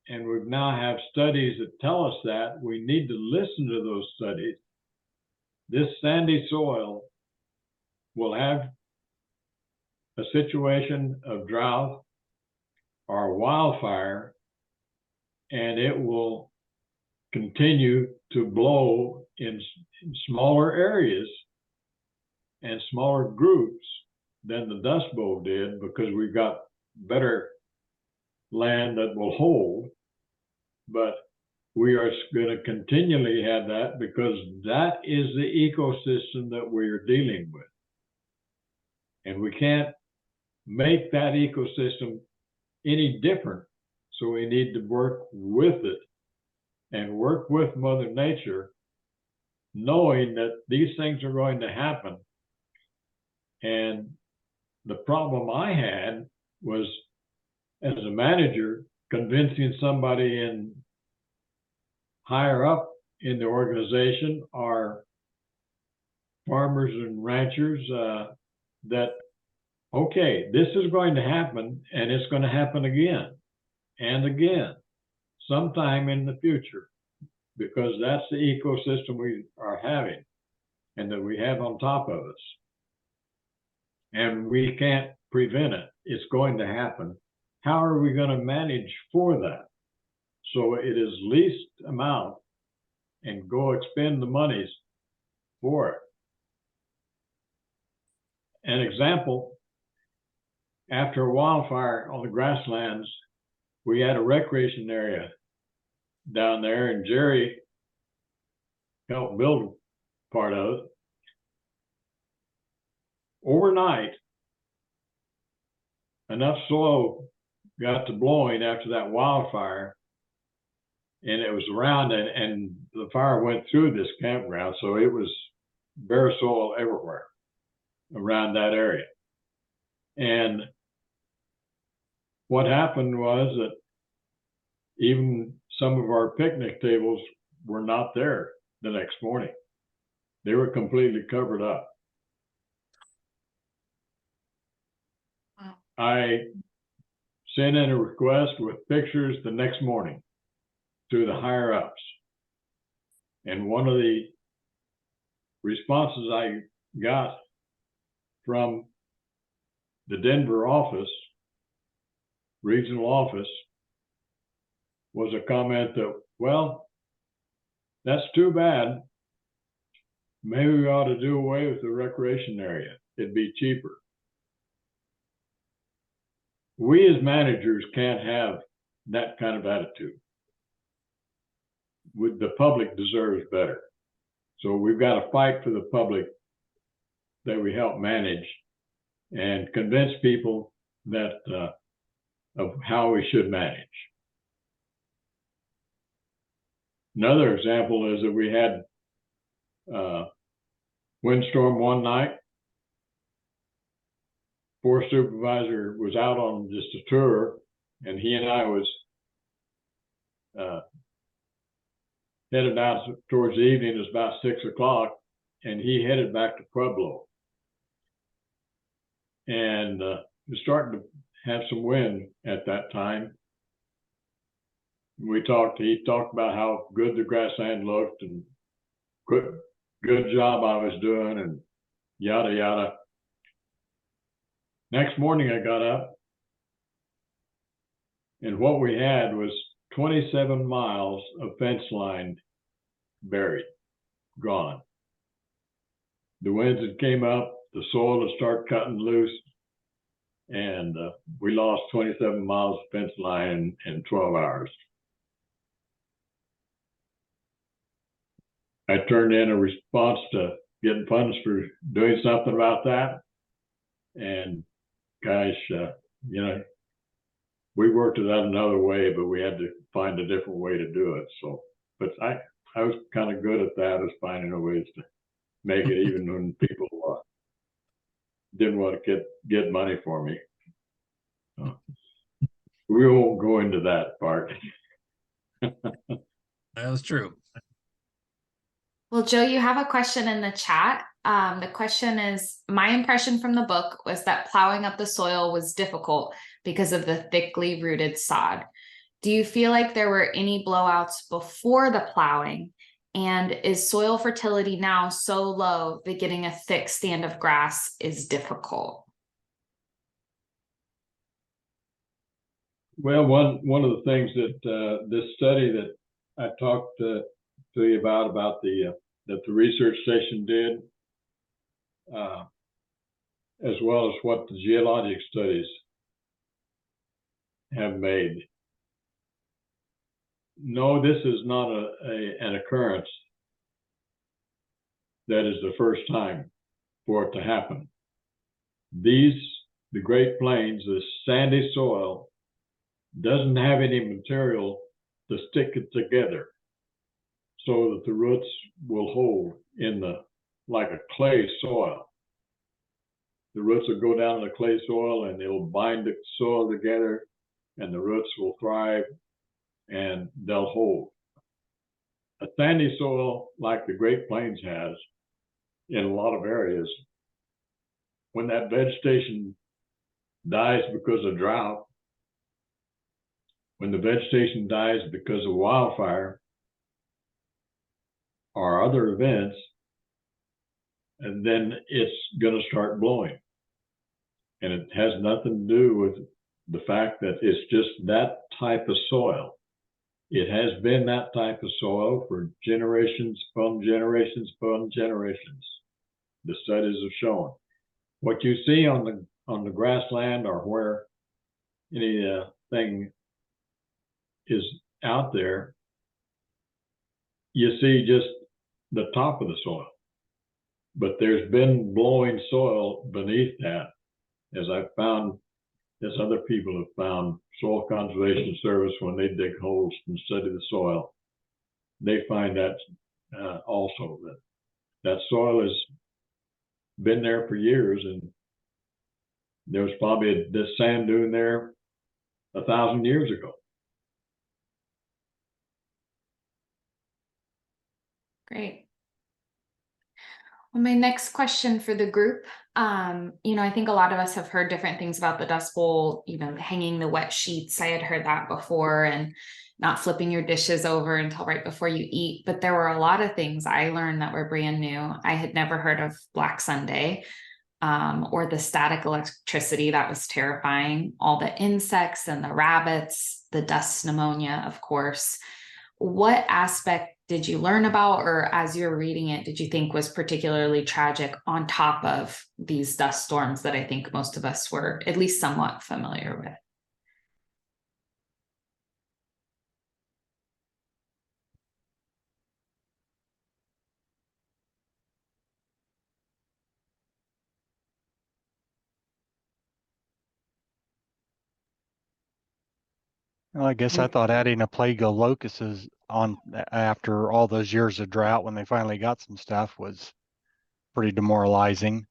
and we now have studies that tell us that, we need to listen to those studies. This sandy soil will have a situation of drought or wildfire, and it will continue to blow in smaller areas and smaller groups than the Dust Bowl did, because we've got better land that will hold. But we are going to continually have that, because that is the ecosystem that we're dealing with. And we can't make that ecosystem any different. So we need to work with it and work with Mother Nature, knowing that these things are going to happen. And the problem I had was, as a manager, convincing somebody in higher up in the organization, or farmers and ranchers, that, okay, this is going to happen, and it's going to happen again and again sometime in the future, because that's the ecosystem we are having and that we have on top of us. And we can't prevent it. It's going to happen. How are we going to manage for that? So it is least amount and go expend the monies for it. An example, after a wildfire on the Grasslands, we had a recreation area down there, and Jerry helped build part of it. Overnight, enough soil got to blowing after that wildfire, and it was around, and the fire went through this campground, so it was bare soil everywhere around that area. And what happened was that even some of our picnic tables were not there the next morning. They were completely covered up. Wow. I sent in a request with pictures the next morning to the higher ups. And one of the responses I got from the Denver office, regional office, was a comment that, well, that's too bad. Maybe we ought to do away with the recreation area. It'd be cheaper. We as managers can't have that kind of attitude. The public deserves better. So we've got to fight for the public that we help manage and convince people that of how we should manage. Another example is that we had windstorm one night. Forest supervisor was out on just a tour, and he and I was headed out towards the evening. It was about 6 o'clock, and he headed back to Pueblo. And it was starting to have some wind at that time. He talked about how good the grassland looked and good job I was doing, and yada, yada. Next morning I got up, and what we had was 27 miles of fence line buried, gone. The winds had came up, the soil had started cutting loose, and we lost 27 miles of fence line in 12 hours. I turned in a response to getting funds for doing something about that. And gosh, we worked it out another way, but we had to find a different way to do it. So, but I was kind of good at that, as finding a ways to make it, even when people didn't want to get money for me. We won't go into that part. That was true. Well, Joe, you have a question in the chat. The question is, my impression from the book was that plowing up the soil was difficult because of the thickly rooted sod. Do you feel like there were any blowouts before the plowing? And is soil fertility now so low that getting a thick stand of grass is difficult? Well, one of the things that this study that I talked to you about the that the research station did, as well as what the geologic studies have made. No, this is not an occurrence that is the first time for it to happen. The Great Plains, the sandy soil, doesn't have any material to stick it together so that the roots will hold in like a clay soil. The roots will go down in the clay soil and it'll bind the soil together and the roots will thrive and they'll hold. A sandy soil like the Great Plains has in a lot of areas, when that vegetation dies because of drought, when the vegetation dies because of wildfire or other events, and then it's going to start blowing. And it has nothing to do with the fact that it's just that type of soil. It has been that type of soil for generations upon generations upon generations. The studies have shown. What you see on the grassland or where anything is out there, you see just the top of the soil. But there's been blowing soil beneath that, as I've found, as other people have found. Soil Conservation Service, when they dig holes and study the soil, they find that also that soil has been there for years, and there was probably this sand dune there 1,000 years ago. Great. Well, my next question for the group, I think a lot of us have heard different things about the Dust Bowl, hanging the wet sheets. I had heard that before, and not flipping your dishes over until right before you eat. But there were a lot of things I learned that were brand new. I had never heard of Black Sunday, or the static electricity. That was terrifying. All the insects and the rabbits, the dust pneumonia, of course. What aspect did you learn about, or as you're reading it, did you think was particularly tragic on top of these dust storms that I think most of us were at least somewhat familiar with? Well, I guess I thought adding a plague of locusts on after all those years of drought when they finally got some stuff was pretty demoralizing.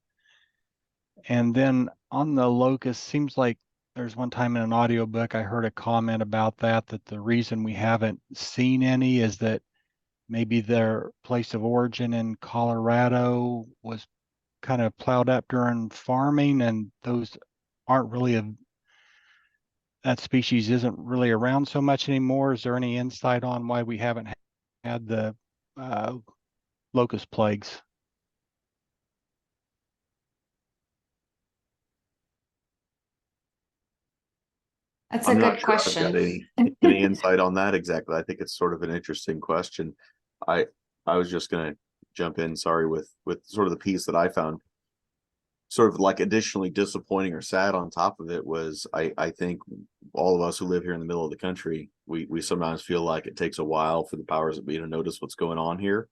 And then on the locust, seems like there's one time in an audiobook I heard a comment about that the reason we haven't seen any is that maybe their place of origin in Colorado was kind of plowed up during farming, and those aren't really that species isn't really around so much anymore. Is there any insight on why we haven't had the locust plagues? That's I'm a not good sure I've got question. any insight on that exactly. I think it's sort of an interesting question. I was just gonna jump in, sorry, with sort of the piece that I found sort of like additionally disappointing or sad on top of it was I think all of us who live here in the middle of the country, we sometimes feel like it takes a while for the powers that be to notice what's going on here.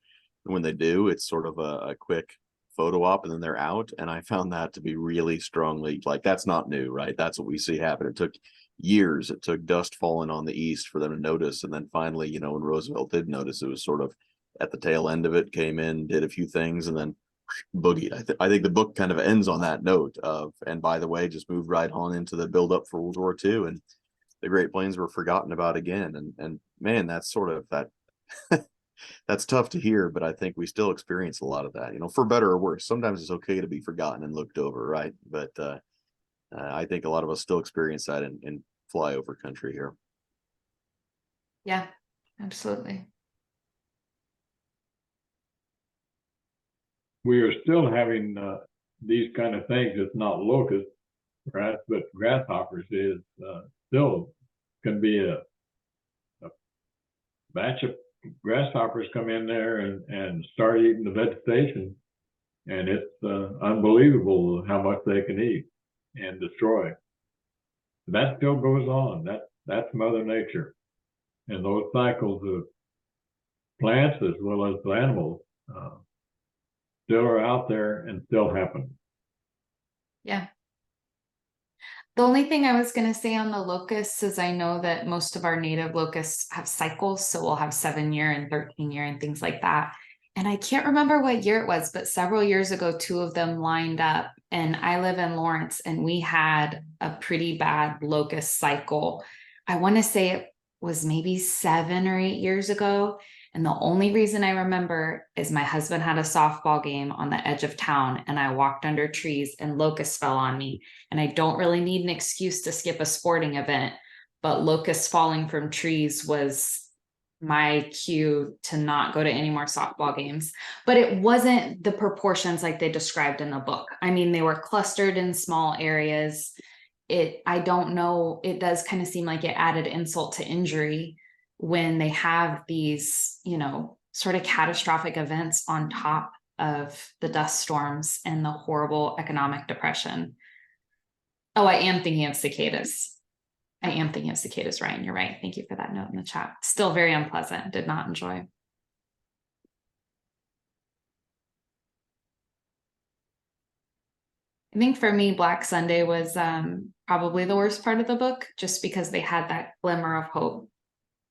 And when they do, it's sort of a quick photo op and then they're out. And I found that to be really strongly like, that's not new, right? That's what we see happen. It took years. It took dust falling on the east for them to notice. And then finally, when Roosevelt did notice, it was sort of at the tail end of it, came in, did a few things, and then boogie. I think the book kind of ends on that note of, and by the way, just moved right on into the build up for World War II, and the Great Plains were forgotten about again. And man, that's sort of that. That's tough to hear, but I think we still experience a lot of that, for better or worse. Sometimes it's okay to be forgotten and looked over, right? But I think a lot of us still experience that in flyover country here. Yeah, absolutely. We are still having these kind of things. It's not locust, right? But grasshoppers is still can be a batch of grasshoppers come in there and start eating the vegetation. And it's unbelievable how much they can eat and destroy. That still goes on. That's Mother Nature. And those cycles of plants as well as animals still are out there and still happen. Yeah. The only thing I was going to say on the locusts is I know that most of our native locusts have cycles. So we'll have 7-year and 13-year and things like that. And I can't remember what year it was, but several years ago, 2 of them lined up. And I live in Lawrence and we had a pretty bad locust cycle. I want to say it was maybe 7 or 8 years ago. And the only reason I remember is my husband had a softball game on the edge of town and I walked under trees and locusts fell on me. And I don't really need an excuse to skip a sporting event, but locusts falling from trees was my cue to not go to any more softball games. But it wasn't the proportions like they described in the book. I mean, they were clustered in small areas. I don't know, it does kind of seem like it added insult to injury when they have these, sort of catastrophic events on top of the dust storms and the horrible economic depression. Oh, I am thinking of cicadas. Ryan. You're right. Thank you for that note in the chat. Still very unpleasant. Did not enjoy. I think for me, Black Sunday was probably the worst part of the book, just because they had that glimmer of hope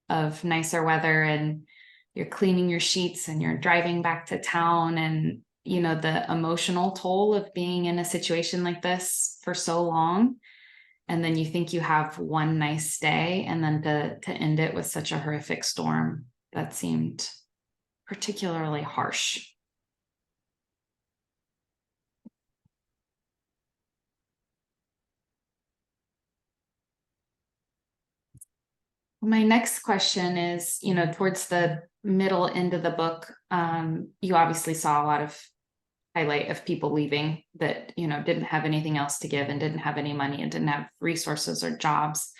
of nicer weather and you're cleaning your sheets and you're driving back to town, and the emotional toll of being in a situation like this for so long. And then you think you have one nice day, and then to end it with such a horrific storm that seemed particularly harsh. My next question is, towards the middle end of the book, you obviously saw a lot of highlight of people leaving that, didn't have anything else to give and didn't have any money and didn't have resources or jobs.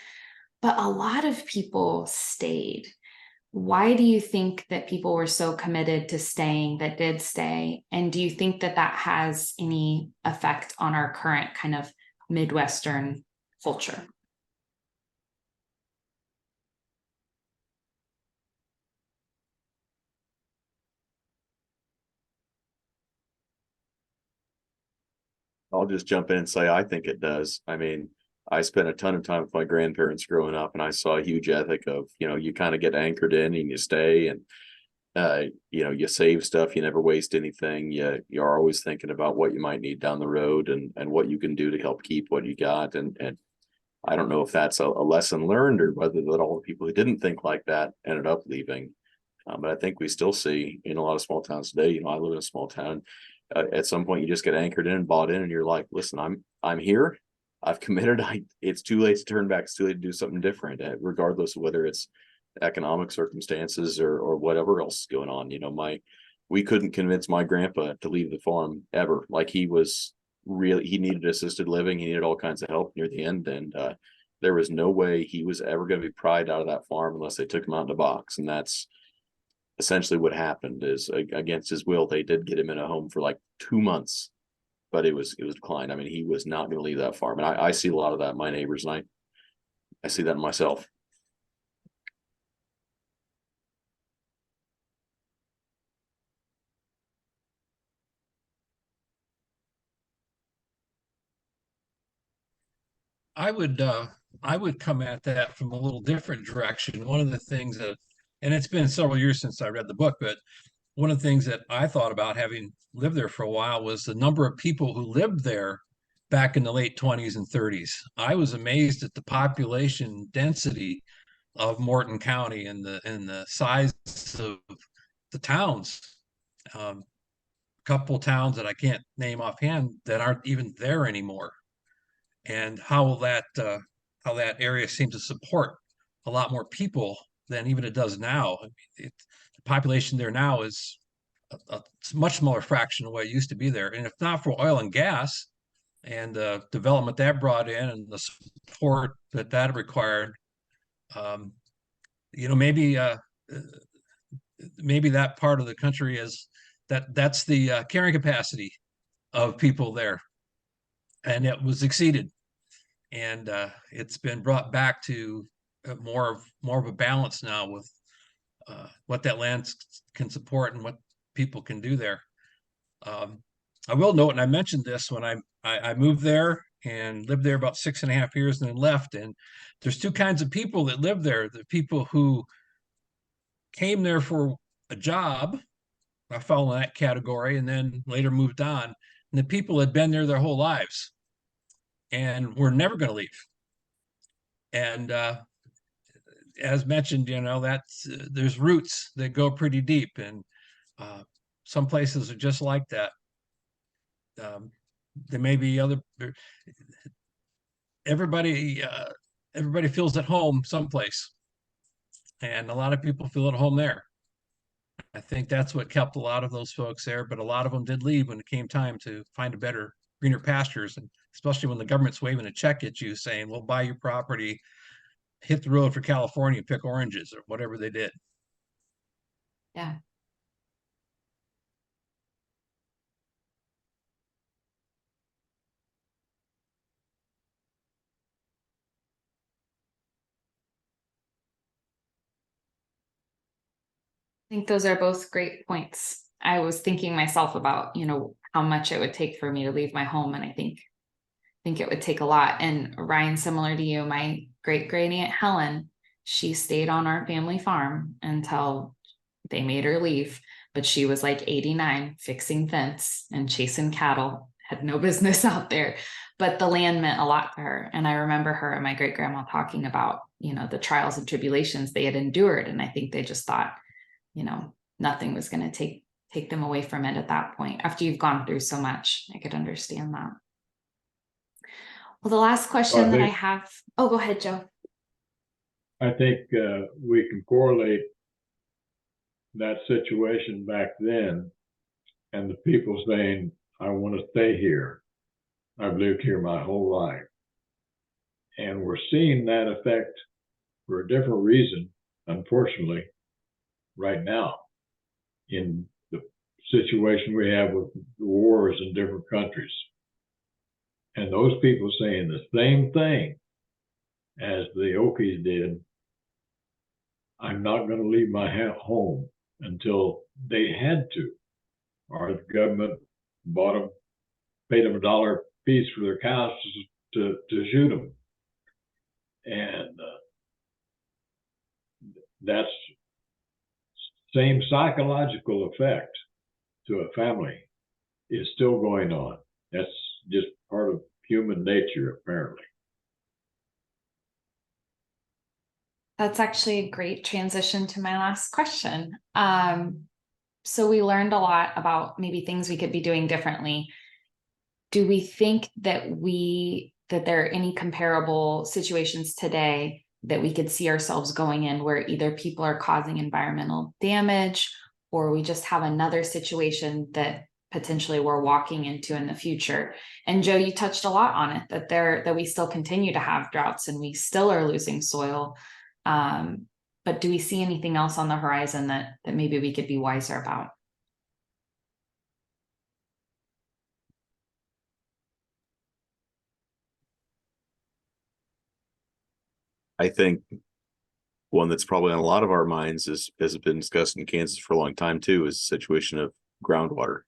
But a lot of people stayed. Why do you think that people were so committed to staying that did stay? And do you think that that has any effect on our current kind of Midwestern culture? I'll just jump in and say, I think it does. I mean, I spent a ton of time with my grandparents growing up, and I saw a huge ethic of, you kind of get anchored in and you stay, and you save stuff, you never waste anything. You're always thinking about what you might need down the road and what you can do to help keep what you got. And I don't know if that's a lesson learned or whether that all the people who didn't think like that ended up leaving. But I think we still see in a lot of small towns today, I live in a small town. At some point you just get anchored in and bought in, and you're like, listen, I'm here. I've committed. It's too late to turn back. It's too late to do something different, regardless of whether it's economic circumstances or whatever else is going on. We couldn't convince my grandpa to leave the farm ever. Like, he needed assisted living. He needed all kinds of help near the end. And there was no way he was ever going to be pried out of that farm unless they took him out in a box. And that's essentially what happened. Is against his will, they did get him in a home for like 2 months, but it was declined. I mean, he was not going to leave that farm. And I see a lot of that in my neighbors, and I see that in myself. I would come at that from a little different direction. One of the things that, and it's been several years since I read the book, but one of the things that I thought about, having lived there for a while, was the number of people who lived there back in the late 20s and 30s. I was amazed at the population density of Morton County and the size of the towns. Couple towns that I can't name offhand that aren't even there anymore, and how that area seems to support a lot more people than even it does now. I mean, the population there now is a much smaller fraction of what it used to be there. And if not for oil and gas and the development that brought in and the support that required, maybe maybe that part of the country is that's the carrying capacity of people there, and it was exceeded, and it's been brought back to more of a balance now with what that land can support and what people can do there. I will note, and I mentioned this when I moved there and lived there about 6.5 years and then left. And there's two kinds of people that live there. The people who came there for a job, I fall in that category, and then later moved on. And the people had been there their whole lives and were never going to leave. And as mentioned, that's there's roots that go pretty deep, and some places are just like that. There may be other. Everybody feels at home someplace, and a lot of people feel at home there. I think that's what kept a lot of those folks there, but a lot of them did leave when it came time to find a better, greener pastures, and especially when the government's waving a check at you saying, we'll buy your property, hit the road for California, pick oranges, or whatever they did. Yeah. I think those are both great points. I was thinking myself about, how much it would take for me to leave my home. And I think it would take a lot. And Ryan, similar to you, my great Aunt Helen, she stayed on our family farm until they made her leave. But she was like 89, fixing fence and chasing cattle, had no business out there. But the land meant a lot to her. And I remember her and my great grandma talking about, the trials and tribulations they had endured. And I think they just thought, nothing was going to take them away from it at that point. After you've gone through so much, I could understand that. Well, the last question that I have, go ahead, Joe. I think we can correlate that situation back then and the people saying, I want to stay here. I've lived here my whole life. And we're seeing that effect for a different reason, unfortunately, right now in the situation we have with the wars in different countries. And those people saying the same thing as the Okies did, I'm not going to leave my home until they had to, or the government bought them, paid them $1 a piece for their cows to shoot them. And that's same psychological effect to a family is still going on. That's just part of human nature, apparently. That's actually a great transition to my last question. So we learned a lot about maybe things we could be doing differently. Do we think that there are any comparable situations today that we could see ourselves going in where either people are causing environmental damage or we just have another situation that potentially we're walking into in the future? And Joe, you touched a lot on it, that we still continue to have droughts and we still are losing soil. But do we see anything else on the horizon that maybe we could be wiser about? I think one that's probably on a lot of our minds has been discussed in Kansas for a long time too, is the situation of groundwater.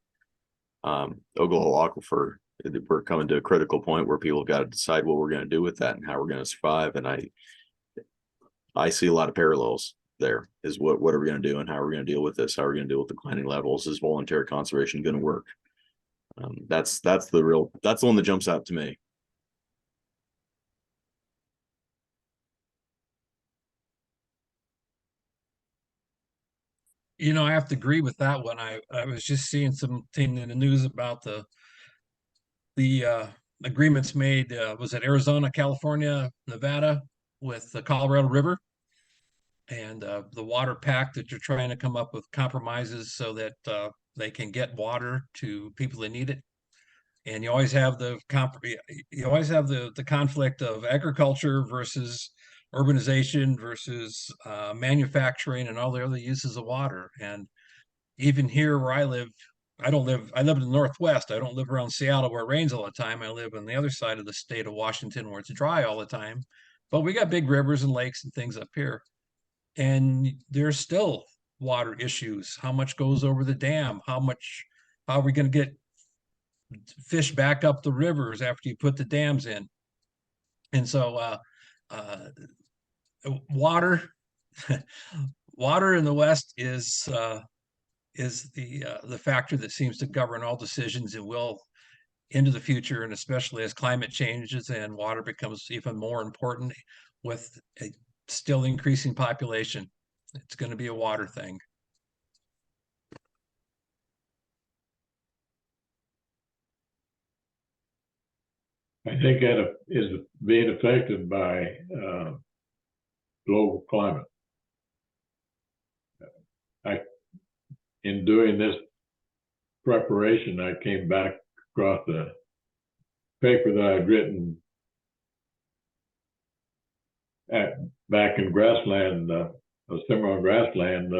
Oglala Aquifer, we're coming to a critical point where people have got to decide what we're going to do with that and how we're going to survive. And I see a lot of parallels there. Is what are we going to do and how are we going to deal with this? How are we going to deal with declining levels? Is voluntary conservation going to work? That's the one that jumps out to me. I have to agree with that one. I was just seeing something in the news about the agreements made. Was it Arizona, California, Nevada with the Colorado River, and the water pact that you're trying to come up with compromises so that they can get water to people that need it. And you always have the conflict of agriculture versus urbanization versus manufacturing and all the other uses of water. And even here where I live, I live in the Northwest. I don't live around Seattle where it rains all the time. I live on the other side of the state of Washington where it's dry all the time. But we got big rivers and lakes and things up here. And there's still water issues. How much goes over the dam? How are we going to get fish back up the rivers after you put the dams in? And so water water in the West is the factor that seems to govern all decisions and will into the future, and especially as climate changes and water becomes even more important with a still increasing population. It's going to be a water thing. I think that is being affected by global climate. In doing this preparation, I came back across a paper that I'd written back in Grassland, Cimarron Grassland.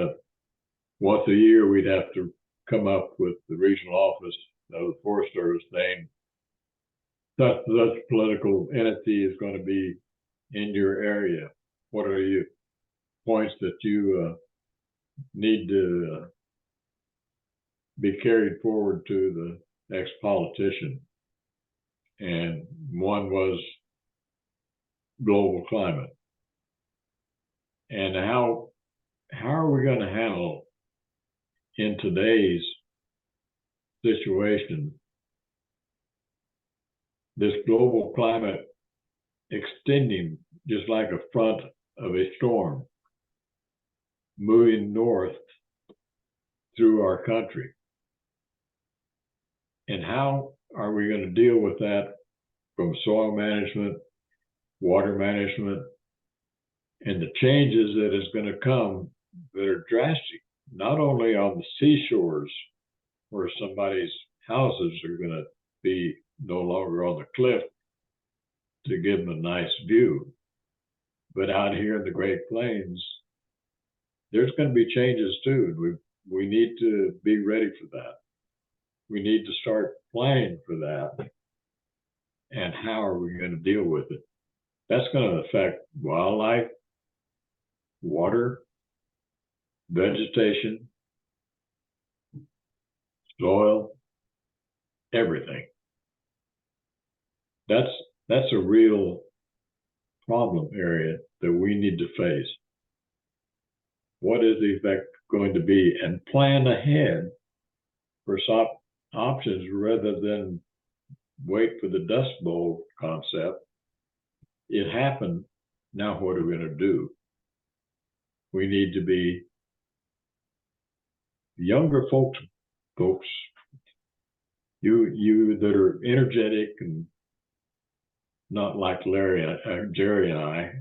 Once a year, we'd have to come up with the regional office of the Forest Service saying, such political entity is going to be in your area. What are your points that you need to be carried forward to the next politician? And one was global climate. And how are we going to handle in today's situation this global climate extending just like a front of a storm moving north through our country? And how are we going to deal with that from soil management, water management, and the changes that is going to come that are drastic, not only on the seashores where somebody's houses are going to be no longer on the cliff to give them a nice view, but out here in the Great Plains, there's going to be changes too. We need to be ready for that. We need to start planning for that. And how are we going to deal with it? That's going to affect wildlife, water, vegetation, soil, everything. That's a real problem area that we need to face. What is the effect going to be? And plan ahead for some options rather than wait for the Dust Bowl concept. It happened. Now what are we going to do? We need to be younger folks, you that are energetic and not like Jerry and I.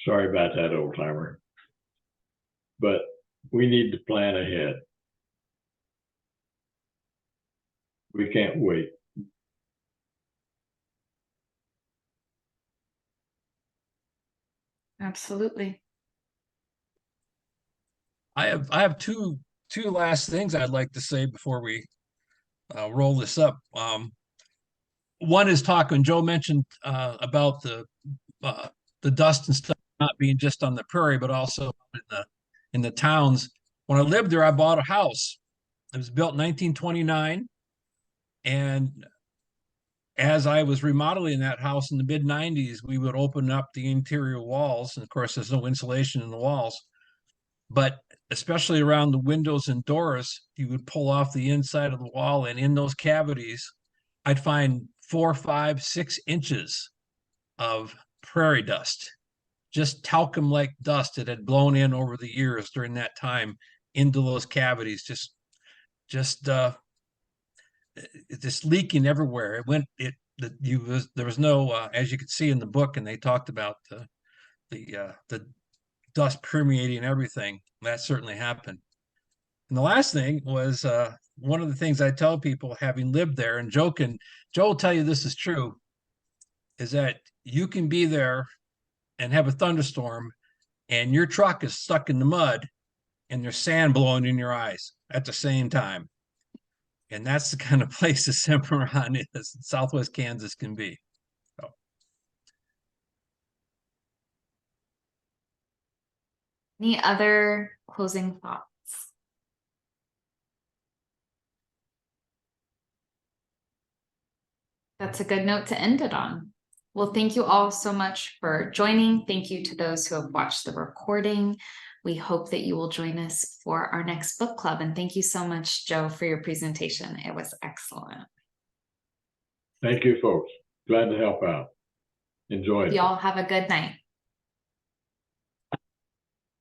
Sorry about that, old timer. But we need to plan ahead. We can't wait. Absolutely. I have two last things I'd like to say before we roll this up. One is talking. Joe mentioned about the dust and stuff not being just on the prairie, but also in the towns. When I lived there, I bought a house. It was built in 1929, and as I was remodeling that house in the mid 90s, we would open up the interior walls, and of course, there's no insulation in the walls. But especially around the windows and doors, you would pull off the inside of the wall, and in those cavities, I'd find 4, 5, 6 inches of prairie dust, just talcum-like dust that had blown in over the years during that time into those cavities, just leaking everywhere. There was no, as you could see in the book, and they talked about the dust permeating everything. That certainly happened. And the last thing was one of the things I tell people, having lived there, and Joe will tell you this is true, is that you can be there and have a thunderstorm and your truck is stuck in the mud and there's sand blowing in your eyes at the same time. And that's the kind of place that Cimarron is, Southwest Kansas can be. So. Any other closing thoughts? That's a good note to end it on. Well, thank you all so much for joining. Thank you to those who have watched the recording. We hope that you will join us for our next book club. And thank you so much, Joe, for your presentation. It was excellent. Thank you, folks. Glad to help out. Enjoy it. Y'all have a good night.